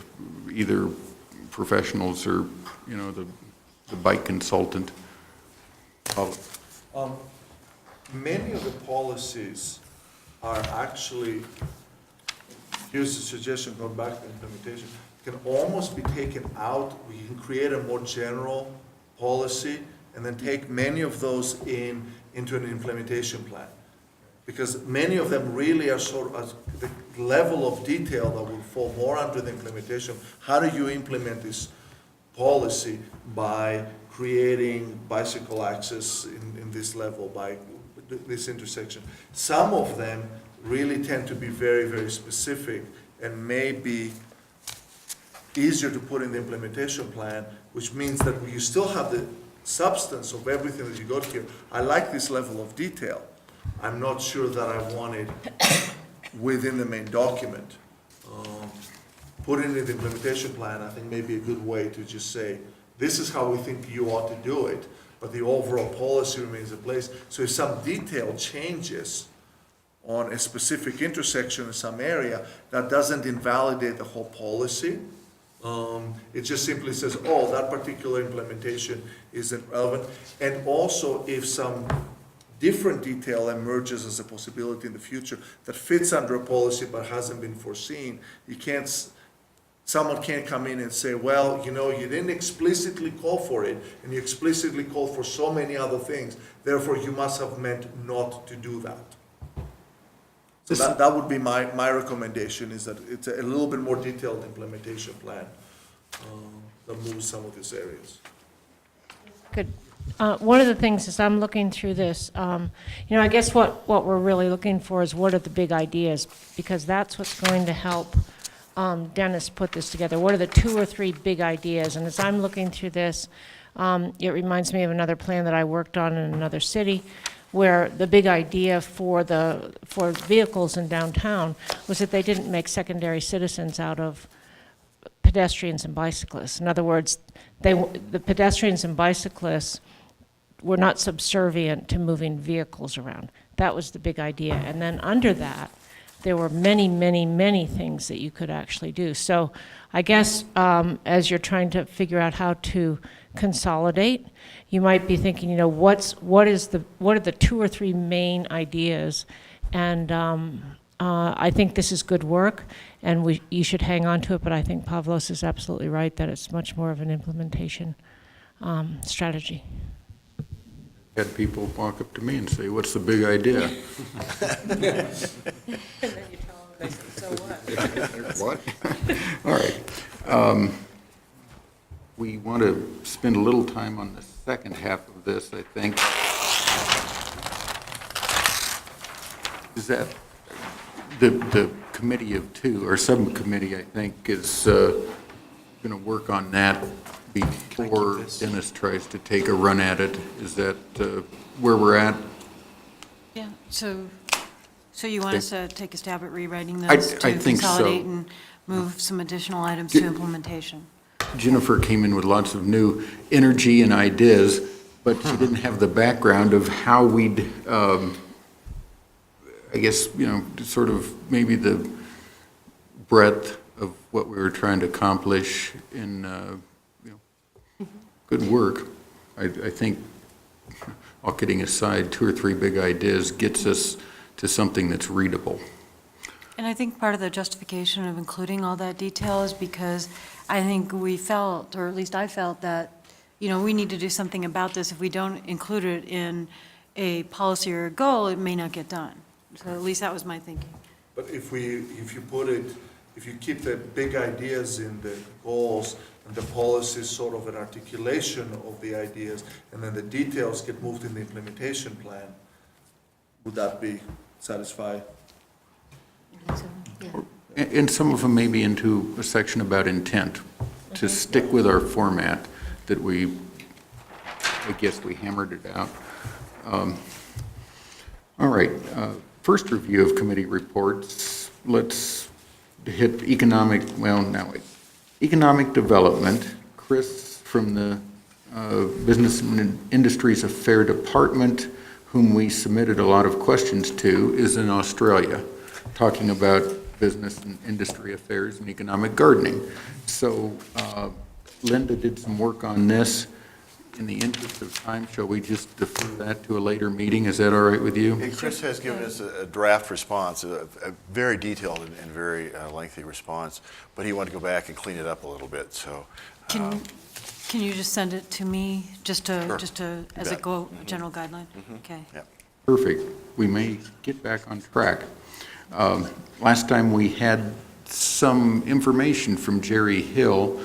either professionals or, the bike consultant. Many of the policies are actually, here's a suggestion, going back to implementation, can almost be taken out. We can create a more general policy and then take many of those into an implementation plan. Because many of them really are sort of the level of detail that will fall more under the implementation. How do you implement this policy by creating bicycle access in this level, by this intersection? Some of them really tend to be very, very specific and may be easier to put in the implementation plan, which means that you still have the substance of everything that you got here. I like this level of detail. I'm not sure that I want it within the main document. Putting it in the implementation plan, I think, may be a good way to just say, this is how we think you ought to do it, but the overall policy remains in place. So if some detail changes on a specific intersection in some area, that doesn't invalidate the whole policy. It just simply says, oh, that particular implementation isn't relevant. And also, if some different detail emerges as a possibility in the future that fits under a policy but hasn't been foreseen, someone can't come in and say, well, you didn't explicitly call for it, and you explicitly called for so many other things, therefore you must have meant not to do that. So that would be my recommendation, is that it's a little bit more detailed implementation plan that moves some of these areas. Good. One of the things as I'm looking through this, I guess what we're really looking for is what are the big ideas, because that's what's going to help Dennis put this together. What are the 2 or 3 big ideas? And as I'm looking through this, it reminds me of another plan that I worked on in another city, where the big idea for vehicles in downtown was that they didn't make secondary citizens out of pedestrians and bicyclists. In other words, the pedestrians and bicyclists were not subservient to moving vehicles around. That was the big idea. And then under that, there were many, many, many things that you could actually do. So I guess as you're trying to figure out how to consolidate, you might be thinking, what are the 2 or 3 main ideas? And I think this is good work, and you should hang on to it, but I think Pavlos is absolutely right that it's much more of an implementation strategy. Had people walk up to me and say, what's the big idea? And then you tell them, they say, so what? What? All right. We want to spend a little time on the second half of this, I think. Is that the committee of 2, or subcommittee, I think, is going to work on that before Dennis tries to take a run at it? Is that where we're at? Yeah, so you want us to take a stab at rewriting I those to think so. consolidate and move some additional items to implementation. Jennifer came in with lots of new energy and ideas, but she didn't have the background of how we'd, I guess, sort of maybe the breadth of what we were trying to accomplish in, good work. I think, all kidding aside, 2 or 3 big ideas gets us to something that's readable. And I think part of the justification of including all that detail is because I think we felt, or at least I felt, that, we need to do something about this. If we don't include it in a policy or a goal, it may not get done. So at least that was my thinking. But if you keep the big ideas in the goals and the policies sort of an articulation of the ideas, and then the details get moved in the implementation plan, would that be satisfied? Yeah. And some of them may be into a section about intent, to stick with our format that I guess we hammered it out. All right, first review of committee reports. Let's hit economic development. Chris from the Business and Industries Affairs Department, whom we submitted a lot of questions to, is in Australia, talking about business and industry affairs and economic gardening. So Linda did some work on this. In the interest of time, shall we just defer that to a later meeting? Is that all right with you? And Chris has given us a draft response, a very detailed and very lengthy response, but he wanted to go back and clean it up a little bit, so. Can you just send it to me, just Sure. to, as a general guideline? Okay. Yeah. Perfect. We may get back on track. Last time we had some information from Jerry Hill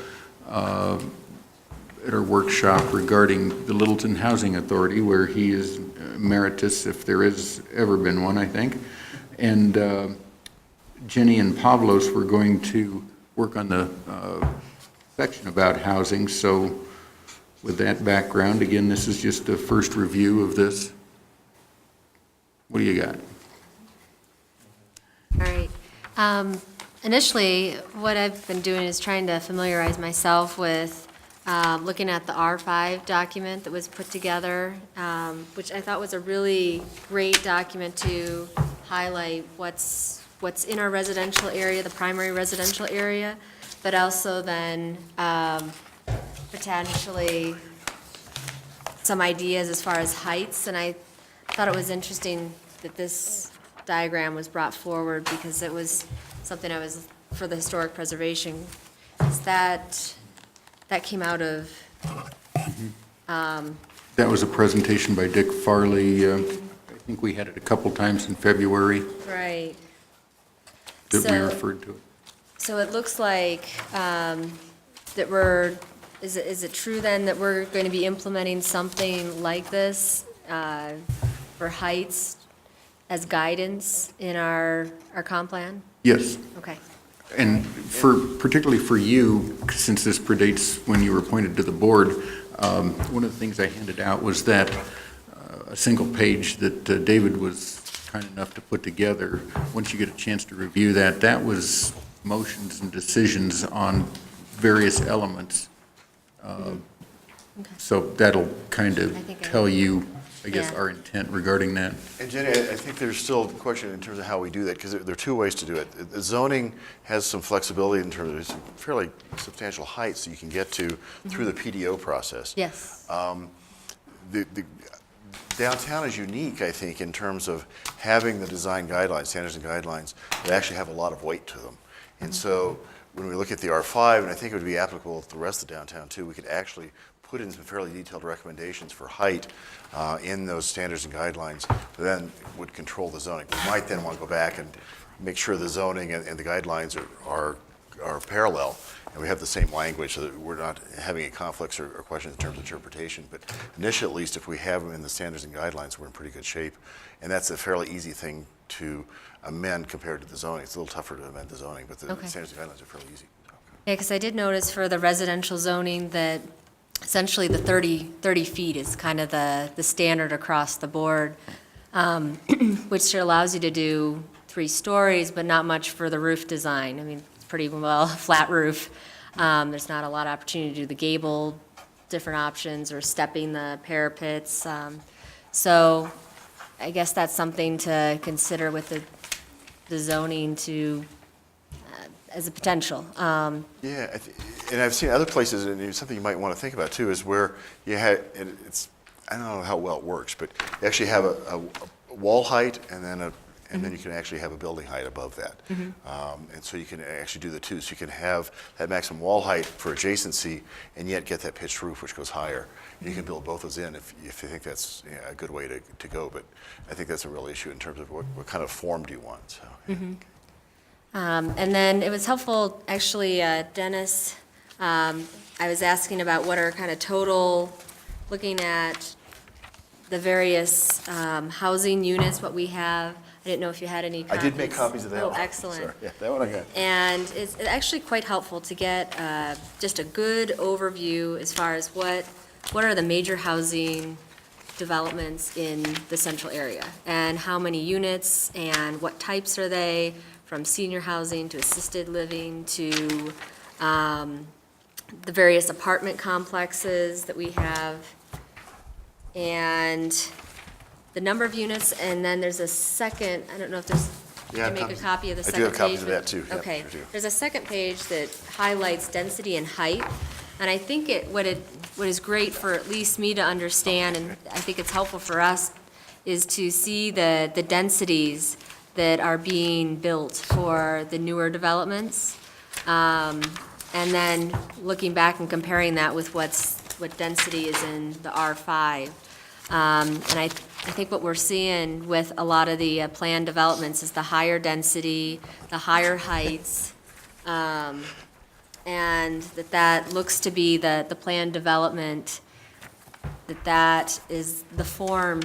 at our workshop regarding the Littleton Housing Authority, where he is emeritus, if there has ever been one, I think. And Jenny and Pavlos were going to work on the section about housing. So with that background, again, this is just a first review of this. What do you got? All right. Initially, what I've been doing is trying to familiarize myself with looking at the R5 document that was put together, which I thought was a really great document to highlight what's in our residential area, the primary residential area, but also then potentially some ideas as far as heights. And I thought it was interesting that this diagram was brought forward because it was something I was, for the historic preservation, is that came out of, That was a presentation by Dick Farley. I think we had it a couple times in February right. that we So- referred to it. So it looks like that is it true then that we're going to be implementing something like this for heights as guidance in our comp plan? Yes. Okay. And particularly for you, since this predates when you were appointed to the board, one of the things I handed out was that a single page that David was kind enough to put together. Once you get a chance to review that, that was motions and decisions on various elements. So that'll kind of I think I- tell you, I guess, Yeah. our intent regarding that. And Jenny, I think there's still a question in terms of how we do that, because there are two ways to do it. The zoning has some flexibility in terms of some fairly substantial heights that you can get to through the PDO process. Yes. The downtown is unique, I think, in terms of having the design guidelines, standards and guidelines, that actually have a lot of weight to them. And so when we look at the R5, and I think it would be applicable to the rest of downtown too, we could actually put in some fairly detailed recommendations for height in those standards and guidelines, then would control the zoning. We might then want to go back and make sure the zoning and the guidelines are parallel, and we have the same language, so that we're not having any conflicts or questions in terms of interpretation. But initially, at least, if we have them in the standards and guidelines, we're in pretty good shape. And that's a fairly easy thing to amend compared to the zoning. It's a little tougher to amend the zoning, but the Okay. standards and guidelines are fairly easy. Yeah, because I did notice for the residential zoning that essentially the 30 feet is kind of the standard across the board, which allows you to do 3 stories, but not much for the roof design. I mean, pretty well flat roof. There's not a lot of opportunity to do the gable, different options, or stepping the parapets. So I guess that's something to consider with the zoning to, as a potential. Yeah, and I've seen other places, and it's something you might want to think about too, is where you had, and it's, I don't know how well it works, but you actually have a wall height and then then you can actually have a building height above that. And so you can actually do the two. So you can have that maximum wall height for adjacency and yet get that pitched roof, which goes higher. And you can build both those in if you think that's a good way to go. But I think that's a real issue in terms of what kind of form do you want, so. Yeah. And then it was helpful, actually, Dennis, I was asking about what are kind of total, looking at the various housing units, what we have. I didn't know if you had any I copies. did make copies of that Oh, one. excellent. Sorry. Yeah, that one I got. And it's actually quite helpful to get just a good overview as far as what are the major housing developments in the central area, and how many units, and what types are they, from senior housing to assisted living to the various apartment complexes that we have, and the number of units, and then there's a second, I don't know if there's, you Yeah, can make a copies. copy of the I do second have page. copies of but- that, too. Yep, Okay. sure do. There's a second page that highlights density and height, and I think what is great for at least me to understand, and I think it's helpful for us, is to see the densities that are being built for the newer developments. And then looking back and comparing that with what density is in the R5. And I think what we're seeing with a lot of the planned developments is the higher density, the higher heights, and that looks to be the planned development, that is the form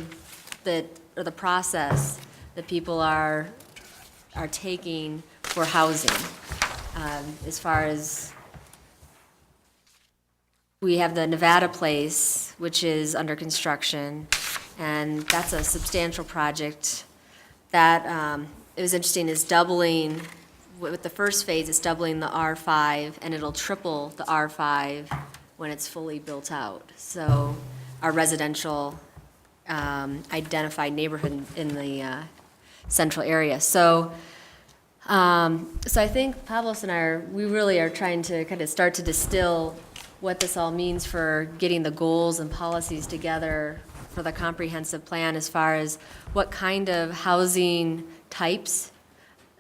that, or the process that people are taking for housing. As far as, we have the Nevada Place, which is under construction, and that's a substantial project. That, it was interesting, is doubling, with the first phase, it's doubling the R5, and it'll triple the R5 when it's fully built out. So our residential identified neighborhood in the central area. So I think Pavlos and I we really are trying to kind of start to distill what this all means for getting the goals and policies together for the comprehensive plan, as far as what kind of housing types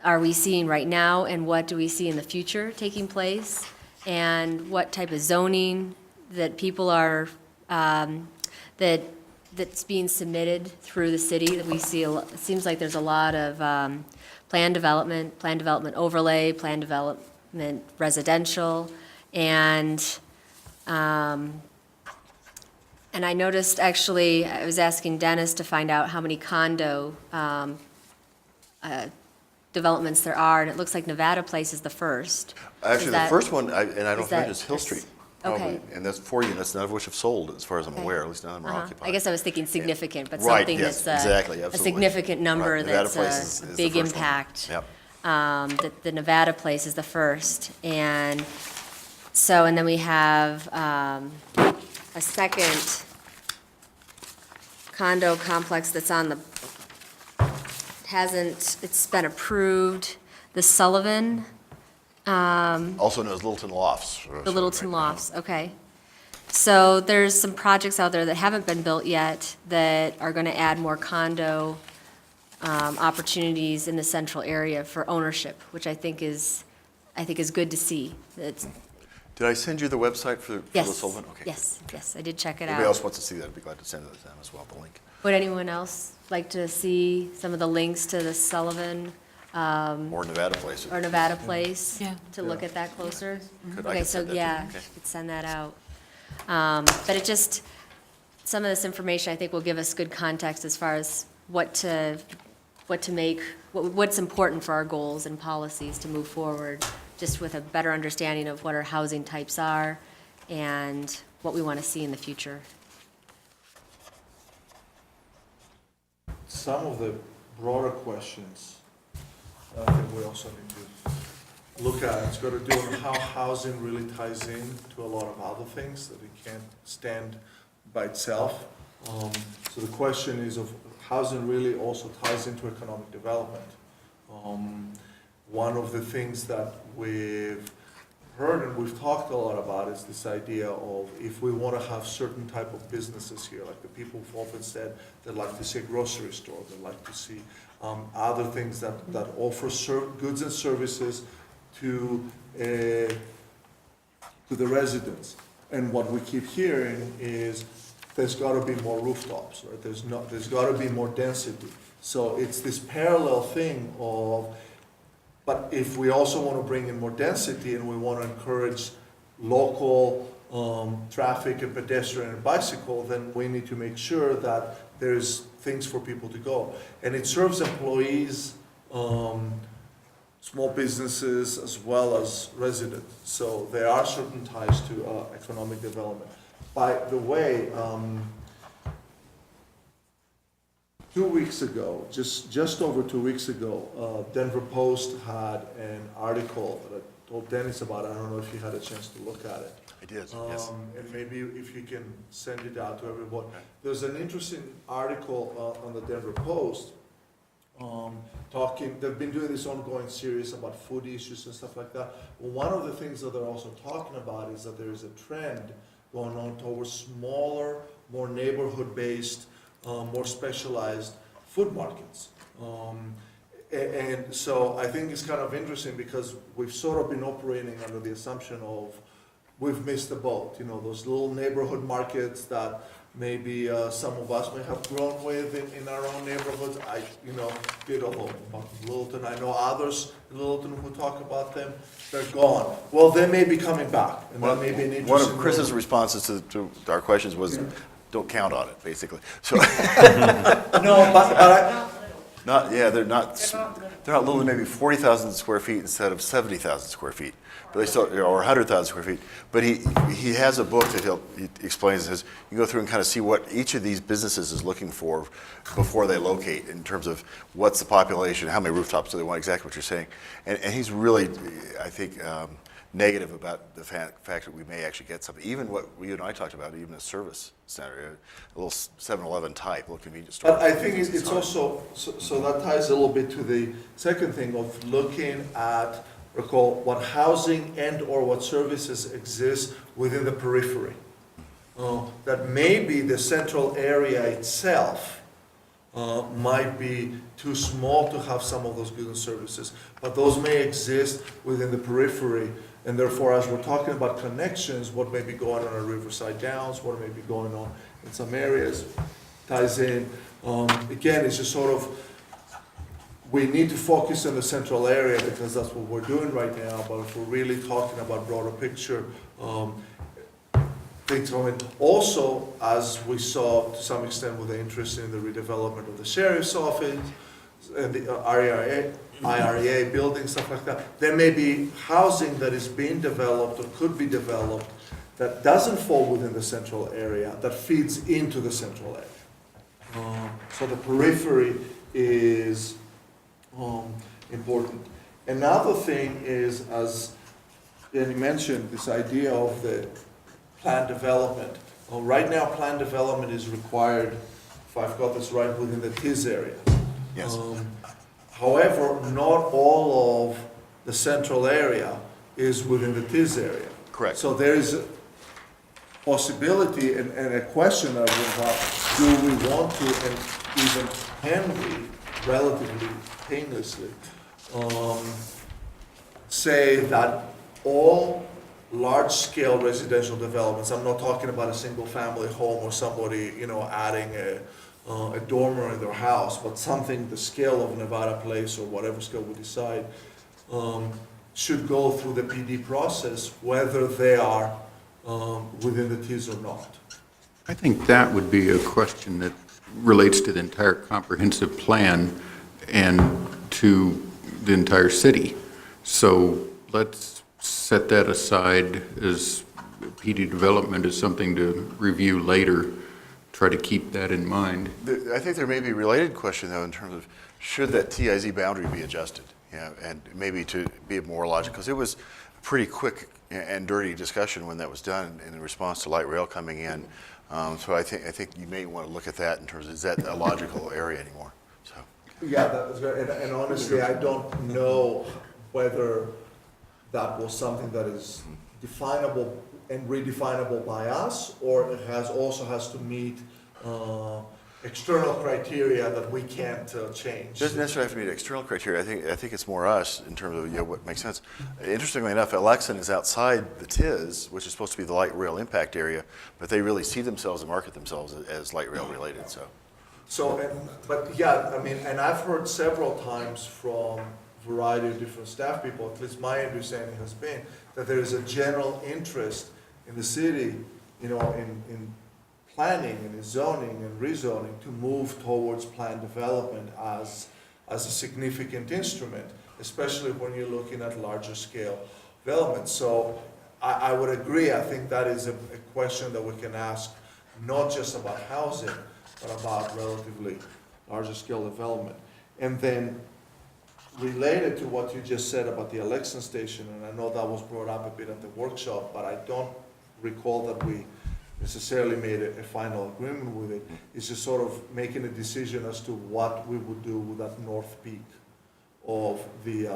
are we seeing right now, and what do we see in the future taking place, and what type of zoning that people are, that's being submitted through the city, that we see, it seems like there's a lot of plan development overlay, plan development residential, and I noticed, actually, I was asking Dennis to find out how many condo developments there are, and it looks like Nevada Place is the first. Actually, Is the that- first one, and I don't is think that- it's Hill Street. Okay. probably, and that's 4 units, none of which have sold, as far as I'm Okay. aware, at least none of them are Uh-huh. occupied. I guess I was thinking significant, but Right, something yes, that's exactly, a absolutely. significant number Right, Nevada that's Place a is the big first one. impact. Yep. That the Nevada Place is the first, and so, and then we have a second condo complex that's on the, it's been approved, the Sullivan, Also known as Littleton Lofts. the Littleton Lofts, okay. So there's some projects out there that haven't been built yet that are going to add more condo opportunities in the central area for ownership, which I think is good to see. It's- Did I send you the website for the Yes, Sullivan? Okay. yes, I did check it Anybody else out. wants to see that, I'd be glad to send it to them as well, the link. Would anyone else like to see some of the links to the Sullivan Or Nevada Place. or Nevada Place? Yeah. To look at that closer? Could- I Okay, could so send that to you. yeah, Okay. you could send that out. But it just, some of this information I think will give us good context as far as what to make, what's important for our goals and policies to move forward, just with a better understanding of what our housing types are and what we want to see in the future. Some of the broader questions, I think we also need to look at. It's got to do on how housing really ties in to a lot of other things, that it can't stand by itself. So the question is of housing really also ties into economic development. One of the things that we've heard and we've talked a lot about is this idea of if we want to have certain type of businesses here, like the people who've often said they'd like to see a grocery store, they'd like to see other things that offer goods and services to the residents. And what we keep hearing is there's got to be more rooftops, right? There's got to be more density. So it's this parallel thing of, but if we also want to bring in more density and we want to encourage local traffic and pedestrian and bicycle, then we need to make sure that there's things for people to go. And it serves employees, small businesses, as well as residents. So there are certain ties to economic development. By the way, 2 weeks ago, just over 2 weeks ago, Denver Post had an article that I told Dennis about. I don't know if you had a chance to look at it. I did, yes. And maybe if you can send it out to everyone. There's an interesting article on the Denver Post they've been doing this ongoing series about food issues and stuff like that. Well, one of the things that they're also talking about is that there is a trend going on towards smaller, more neighborhood-based, more specialized food markets. And so I think it's kind of interesting because we've sort of been operating under the assumption of we've missed the boat. You know, those little neighborhood markets that maybe some of us may have grown with in our own neighborhoods. I did a whole about Littleton. I know others in Littleton who talk about them. They're gone. Well, they may be coming back, and that may be an interesting. One of Chris's responses to our questions was, don't count on it, basically. So, No, but they're not little, maybe 40,000 square feet instead of 70,000 square feet. But they still, or 100,000 square feet. But he has a book that he explains. Says you go through and kind of see what each of these businesses is looking for before they locate in terms of what's the population, how many rooftops do they want, exactly what you're saying. And he's really, I think, negative about the fact that we may actually get something. Even what you and I talked about, even a service center, a little 7-Eleven type, little convenience store. But I think it's also, so that ties a little bit to the second thing of looking at, recall, what housing and or what services exist within the periphery. That maybe the central area itself might be too small to have some of those goods and services, but those may exist within the periphery. And therefore, as we're talking about connections, what may be going on at Riverside Downs, what may be going on in some areas, ties in. Again, it's just sort of, we need to focus on the central area because that's what we're doing right now, but if we're really talking about broader picture, things going. Also, as we saw to some extent with the interest in the redevelopment of the sheriff's office and the IRA building, stuff like that, there may be housing that is being developed or could be developed that doesn't fall within the central area, that feeds into the central area. So the periphery is important. Another thing is, as Danny mentioned, this idea of the planned development. Right now, planned development is required, if I've got this right, within the TIZ area. Yes. However, not all of the central area is within the TIZ area. Correct. So there is a possibility and a question that we have, do we want to, and even can we, relatively painlessly, say that all large-scale residential developments, I'm not talking about a single-family home or somebody, adding a dormer in their house, but something the scale of Nevada Place or whatever scale we decide, should go through the PD process, whether they are within the TIZ or not. I think that would be a question that relates to the entire comprehensive plan and to the entire city. So let's set that aside as PD development is something to review later. Try to keep that in mind. I think there may be a related question, though, in terms of should that TIZ boundary be adjusted? Yeah, and maybe to be more logical, because it was a pretty quick and dirty discussion when that was done in response to light rail coming in. So I think you may want to look at that in terms of, is that a logical area anymore? So. Yeah, that was great, and honestly, I don't know whether that was something that is definable and redefinable by us, or it also has to meet external criteria that we can't change. Doesn't necessarily have to meet external criteria. I think it's more us in terms of what makes sense. Interestingly enough, Alexan is outside the TIS, which is supposed to be the light rail impact area, but they really see themselves and market themselves as light rail related. So, but yeah, I mean, and I've heard several times from a variety of different staff people, at least my understanding has been, that there is a general interest in the city, you know, in planning and in zoning and rezoning to move towards planned development as a significant instrument, especially when you're looking at larger scale development. So I would agree, I think that is a question that we can ask, not just about housing, but about relatively larger scale development. And then related to what you just said about the Alexan station, and I know that was brought up a bit at the workshop, but I don't recall that we necessarily made a final agreement with it, is just sort of making a decision as to what we would do with that north peak of the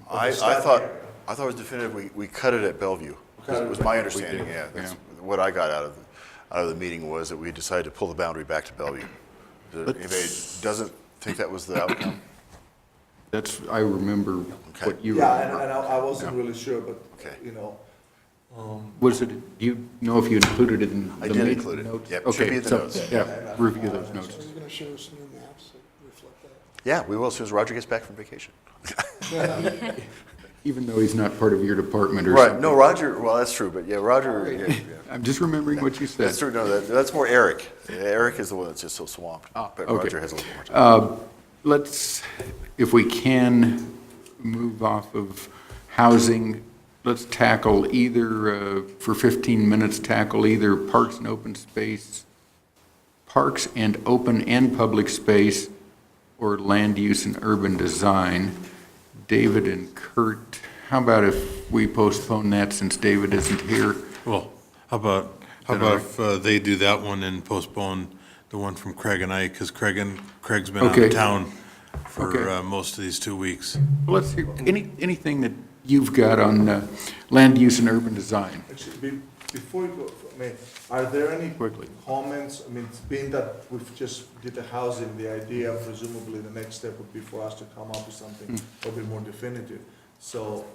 I staff thought area. it was definitive. We cut it at Bellevue. Was my understanding. Yeah, that's what I got out of the meeting was that we decided to pull the boundary back to Bellevue. Anybody doesn't think that was the outcome? I remember what you. Yeah, and I wasn't really sure, but, Okay. you know, Was it, do you know if you included it in the I did meeting include it. notes? Yep, it should be Okay, in the so, notes. yeah, review those notes. So you're gonna show us new maps that reflect that? Yeah, we will as soon as Roger gets back from vacation. Even though he's not part of your department or Right, something. no, Roger, well, that's true, but yeah, Roger, yeah. I'm just remembering what you said. That's true, no, that's more Eric. Eric is the one that's just so swamped, but okay. Roger has a little more time. Let's, if we can, move off of housing. Let's tackle either, for 15 minutes, tackle either parks and open space, parks and open and public space, or land use and urban design. David and Kurt, how about if we postpone that since David isn't here? Well, how about if they do that one and postpone the one from Craig and I, because Craig's been out Okay. of town for Okay. most of these 2 weeks. Well, let's hear, anything that you've got on land use and urban design? actually, before you go, I mean, are there any Quickly. comments? I mean, it's being that we've just did the housing, the idea presumably the next step would be for us to come up with something a little bit more definitive. So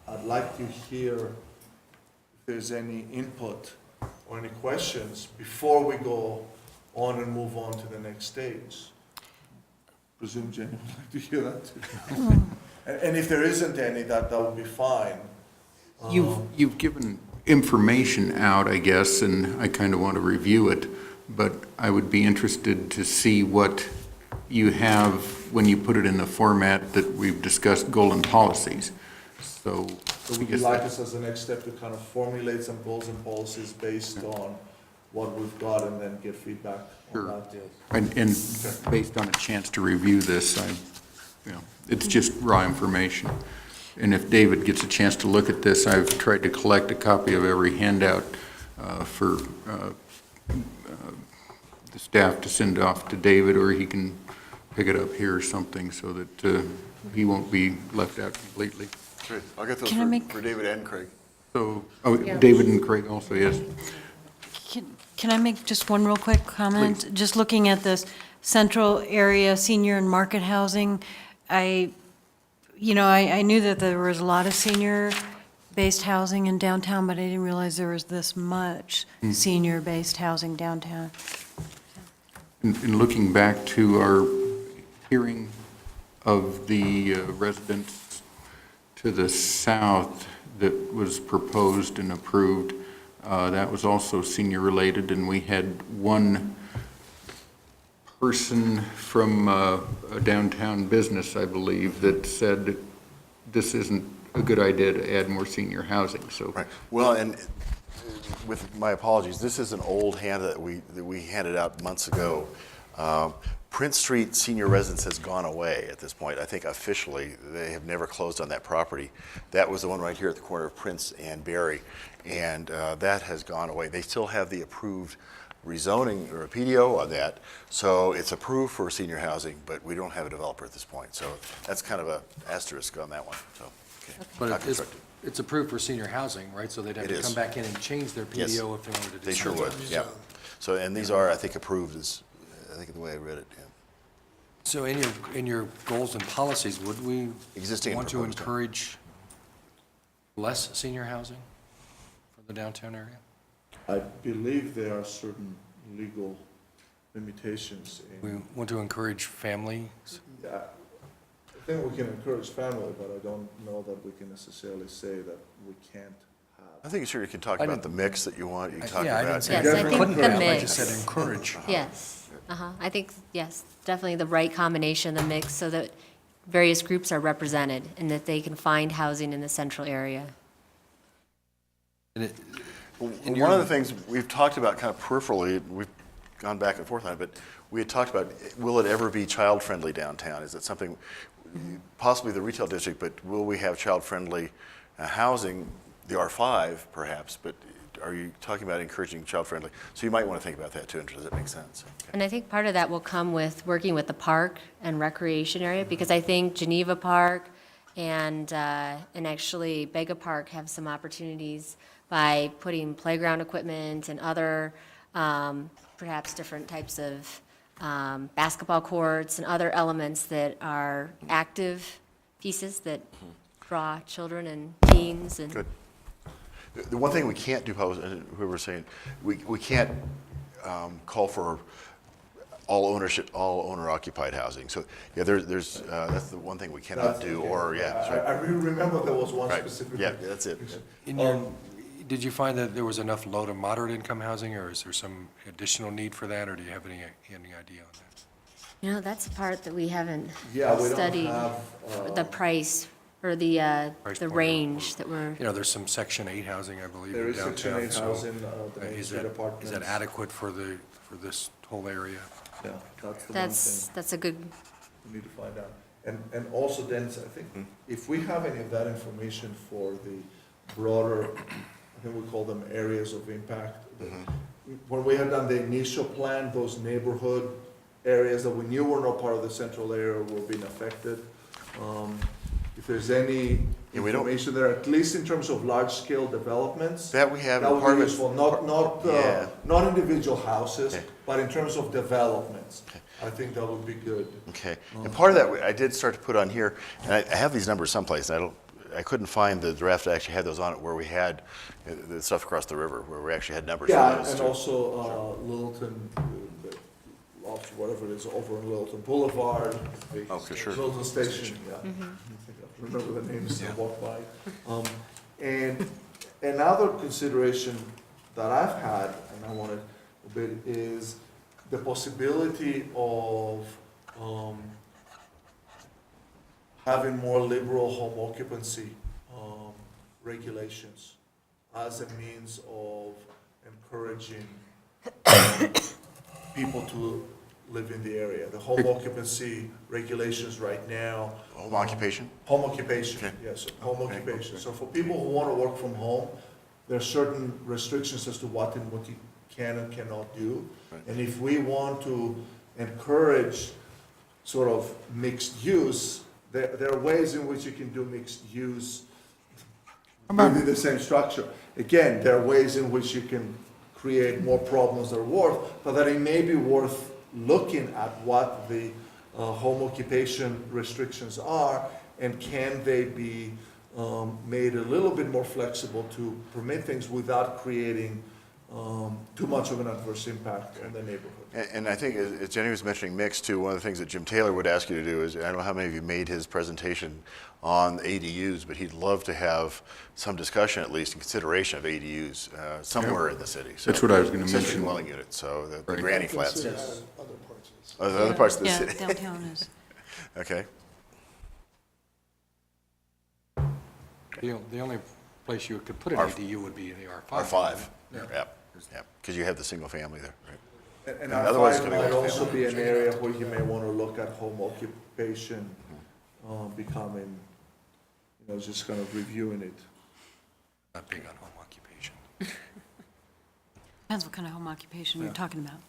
I'd like to hear if there's any input or any questions before we go on and move on to the next stage. Presume Jenny would like to hear that too. And if there isn't any, that would be fine. You've given information out, I guess, and I kind of want to review it, but I would be interested to see what you have when you put it in the format that we've discussed, goal and policies. So, So would you like us as the next step to kind of formulate some goals and policies based on what we've got and then get feedback on Sure. that? and based on a chance to review this, it's just raw information. And if David gets a chance to look at this, I've tried to collect a copy of every handout for the staff to send off to David, or he can pick it up here or something so that he won't be left out completely. Good, I'll get those Can I make- for David and Craig. So, Yeah. David and Craig also, yes. Can I make just one real quick comment? Just looking at this central area, senior and market housing, I knew that there was a lot of senior-based housing in downtown, but I didn't realize there was this much senior-based housing downtown. In looking back to our hearing of the residents to the south that was proposed and approved, that was also senior-related, and we had one person from a downtown business, I believe, that said this isn't a good idea to add more senior housing, so. Right, well, and with my apologies, this is an old hand that we handed out months ago. Prince Street Senior Residence has gone away at this point. I think officially, they have never closed on that property. That was the one right here at the corner of Prince and Berry, and that has gone away. They still have the approved rezoning or a PDO on that, so it's approved for senior housing, but we don't have a developer at this point. So that's kind of a asterisk on that one, so. Okay. But Not it is, constructed. it's approved for senior housing, right? So they'd have It to is. come back in and change their Yes. PDO if they wanted to do They sure something. would, yeah. So, and these are, I think, approved as, I think the way I read it, yeah. So in your goals and policies, would we Existing and want to proposed. encourage less senior housing for the downtown area? I believe there are certain legal limitations We in, want to encourage family? yeah, I think we can encourage family, but I don't know that we can necessarily say that we can't I have. think sure you can talk I about didn't- the mix that you want, you can talk Yeah, I about. didn't say Yes, I think couldn't the have, I mix. just said encourage. Yes, I think, yes, definitely the right combination, the mix, so that various groups are represented and that they can find housing in the central area. And it- One of the things we've talked about kind of peripherally, we've gone back and forth on it, but we had talked about, will it ever be child-friendly downtown? Is it something, possibly the retail district, but will we have child-friendly housing, the R5 perhaps, but are you talking about encouraging child-friendly? So you might want to think about that too, does that make sense? Okay. And I think part of that will come with working with the park and recreation area, because I think Geneva Park and actually Bega Park have some opportunities by putting playground equipment and other, perhaps different types of basketball courts and other elements that are active pieces that draw children and teens and. Good. The one thing we can't do, whoever was saying, we can't call for all ownership, all owner-occupied housing. So, yeah, there's, that's the one thing we cannot do, or, yeah. that's right. I remember there was one Right, specific. yeah, that's it. In your, did you find that there was enough low to moderate income housing, or is there some additional need for that, or do you have any idea on that? You know, that's the part that we haven't Yeah, we don't studied, have, the price or the Price the point. range that we're. You know, there's some Section 8 housing, I believe, There in is Section downtown. 8 so, housing, the Main is Street that apartments. adequate for this whole area? Yeah, that's the one thing. That's a good, We need to find out. And also then, I think, if we have any of that information for the broader, I think we call them areas of impact. When we had done the initial plan, those neighborhood areas that we knew were not part of the central area were being affected. If there's any Yeah, we don't- information there, at least in terms of large-scale developments. That we have That in would part be of it. useful, Yeah. not individual houses, Okay. but in terms of developments. I think that would be good. Okay, and part of that, I did start to put on here, and I have these numbers someplace, I couldn't find the draft that actually had those on it, where we had the stuff across the river, where we actually had numbers for Yeah, those and too. also Littleton, whatever it is, over on Littleton Boulevard. Oh, for sure. Littleton Station, yeah. I think I remember the names, I walked by. And another consideration that I've had, and I wanted a bit, is the possibility of having more liberal home occupancy regulations as a means of encouraging people to live in the area. The home occupancy regulations right now. Home occupation? Home occupation, Okay. yes, home Okay. occupation. So for people who want to work from home, there are certain restrictions as to what you can and cannot do. Right. And if we want to encourage sort of mixed use, there are ways in which you can do mixed use within the same structure. Again, there are ways in which you can create more problems than are worth, but that it may be worth looking at what the home occupation restrictions are, and can they be made a little bit more flexible to permit things without creating too much of an adverse impact on the neighborhood. And I think, as Jenny was mentioning mixed too, one of the things that Jim Taylor would ask you to do is, I don't know how many of you made his presentation on ADUs, but he'd love to have some discussion, at least in consideration of ADUs somewhere in the city. So, That's what I was gonna accessory mention. dwelling units, so the Right. granny flats. Consider other parts of this. Other parts of the yeah, city. downtown is. Okay. The only place you could put an R- ADU would be in the R5. R5. Yeah. Yeah, because you have the single family there, right? And Otherwise, R5 it's gonna might go also family. be an area where you may want to look at home occupation becoming, just kind of reviewing it. Not big on home occupation. Depends what kind of home occupation you're talking about.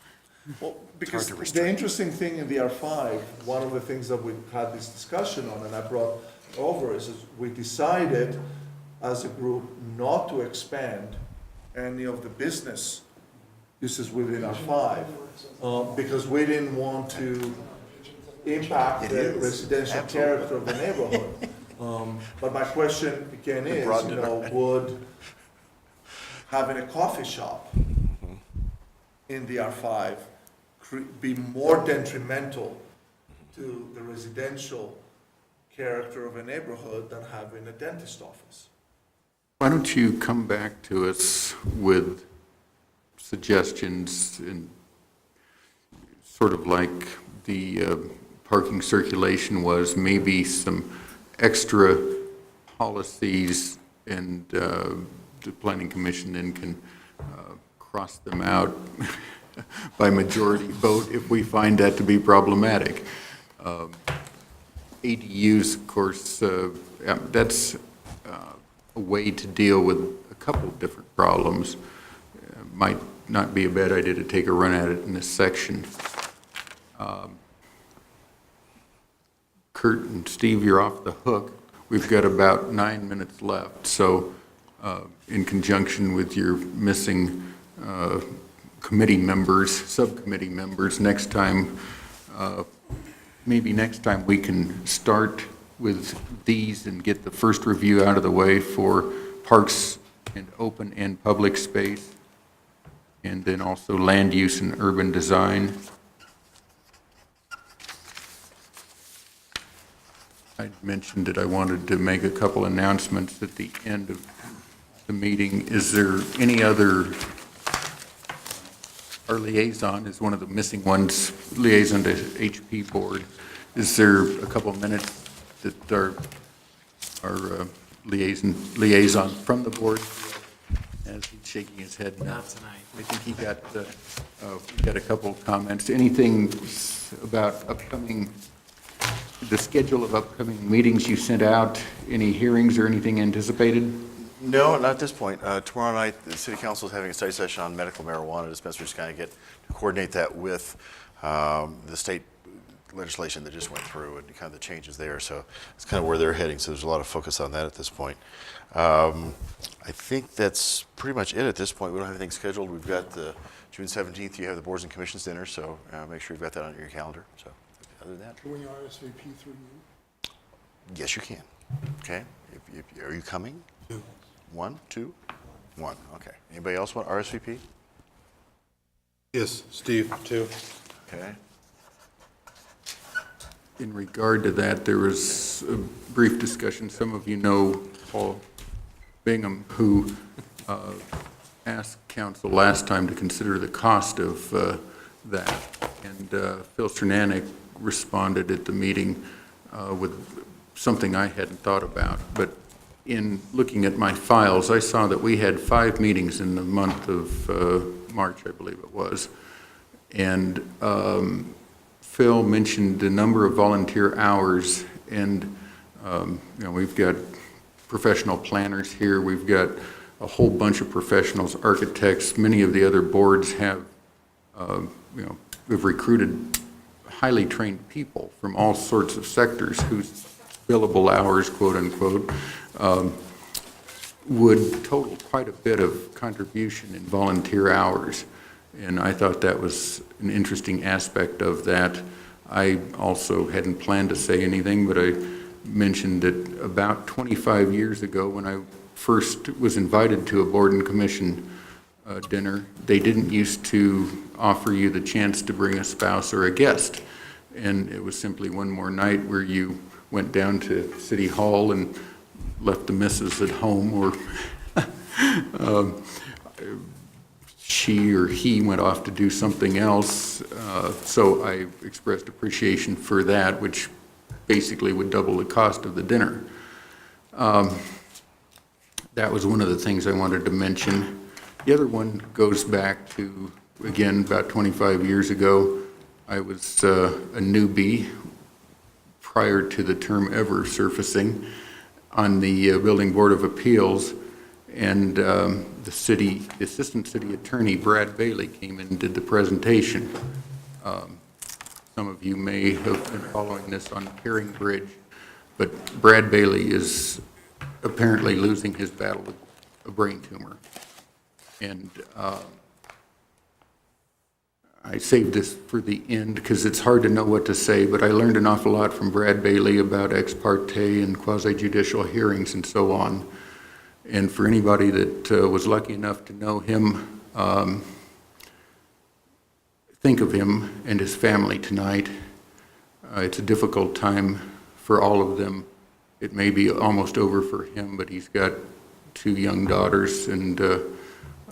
Well, because to the restrict. interesting thing in the R5, one of the things that we had this discussion on, and I brought over, is we decided as a group not to expand any of the business uses within R5, because we didn't want to impact the residential character of the neighborhood. But my question again is, broadened it. would having a coffee shop in the R5 be more detrimental to the residential character of a neighborhood than having a dentist office? Why don't you come back to us with suggestions, and sort of like the parking circulation was, maybe some extra policies, and the planning commission then can cross them out by majority vote if we find that to be problematic. ADUs, of course, that's a way to deal with a couple of different problems. Might not be a bad idea to take a run at it in this section. Kurt and Steve, you're off the hook. We've got about 9 minutes left, so in conjunction with your missing committee members, subcommittee members, next time, maybe next time we can start with these and get the first review out of the way for parks and open and public space, and then also land use and urban design. I mentioned that I wanted to make a couple announcements at the end of the meeting. Is there any other, our liaison is one of the missing ones, liaison to HP board. Is there a couple of minutes that our liaison from the board, as he's shaking his head now? Not tonight. I think he got a couple of comments. Anything about upcoming, the schedule of upcoming meetings you sent out? Any hearings or anything anticipated? No, not at this point. Tomorrow night, the city council is having a study session on medical marijuana dispensaries, to kind of coordinate that with the state legislation that just went through and kind of the changes there. So it's kind of where they're heading. So there's a lot of focus on that at this point. I think that's pretty much it at this point. We don't have anything scheduled. We've got the June 17th, you have the boards and commissions dinner, so make sure you've got that on your calendar. So other than that, Can we RSVP through you? yes, you can. Okay. Are you coming? 2. 1, 2? 1. Okay. Anybody else want RSVP? Yes, Steve, too. Okay. In regard to that, there was a brief discussion. Some of you know Paul Bingham, who asked council last time to consider the cost of that. And Phil Cernanek responded at the meeting with something I hadn't thought about. But in looking at my files, I saw that we had 5 meetings in the month of March, I believe it was. And Phil mentioned the number of volunteer hours, and we've got professional planners here. We've got a whole bunch of professionals, architects. Many of the other boards have, we've recruited highly trained people from all sorts of sectors whose billable hours, quote unquote, would total quite a bit of contribution in volunteer hours. And I thought that was an interesting aspect of that. I also hadn't planned to say anything, but I mentioned that about 25 years ago, when I first was invited to a board and commission dinner, they didn't used to offer you the chance to bring a spouse or a guest. And it was simply one more night where you went down to City Hall and left the missus at home, or she or he went off to do something else. So I expressed appreciation for that, which basically would double the cost of the dinner. That was one of the things I wanted to mention. The other one goes back to again, about 25 years ago. I was a newbie prior to the term ever surfacing on the Building Board of Appeals, and the Assistant City Attorney, Brad Bailey, came in and did the presentation. Some of you may have been following this on Caring Bridge, but Brad Bailey is apparently losing his battle with a brain tumor. And I saved this for the end because it's hard to know what to say, but I learned an awful lot from Brad Bailey about ex parte and quasi-judicial hearings and so on. And for anybody that was lucky enough to know him, think of him and his family tonight. It's a difficult time for all of them. It may be almost over for him, but he's got 2 young daughters, and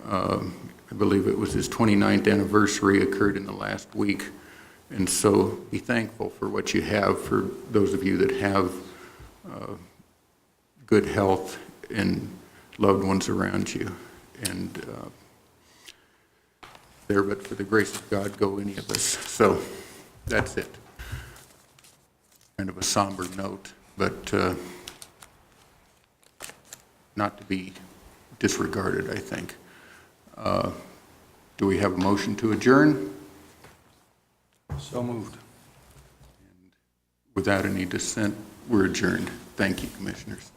I believe it was his 29th anniversary occurred in the last week. And so be thankful for what you have, for those of you that have good health and loved ones around you. And there, but for the grace of God, go any of us. So that's it. Kind of a somber note, but not to be disregarded, I think. Do we have a motion to adjourn? So moved. Without any dissent, we're adjourned. Thank you, Commissioners.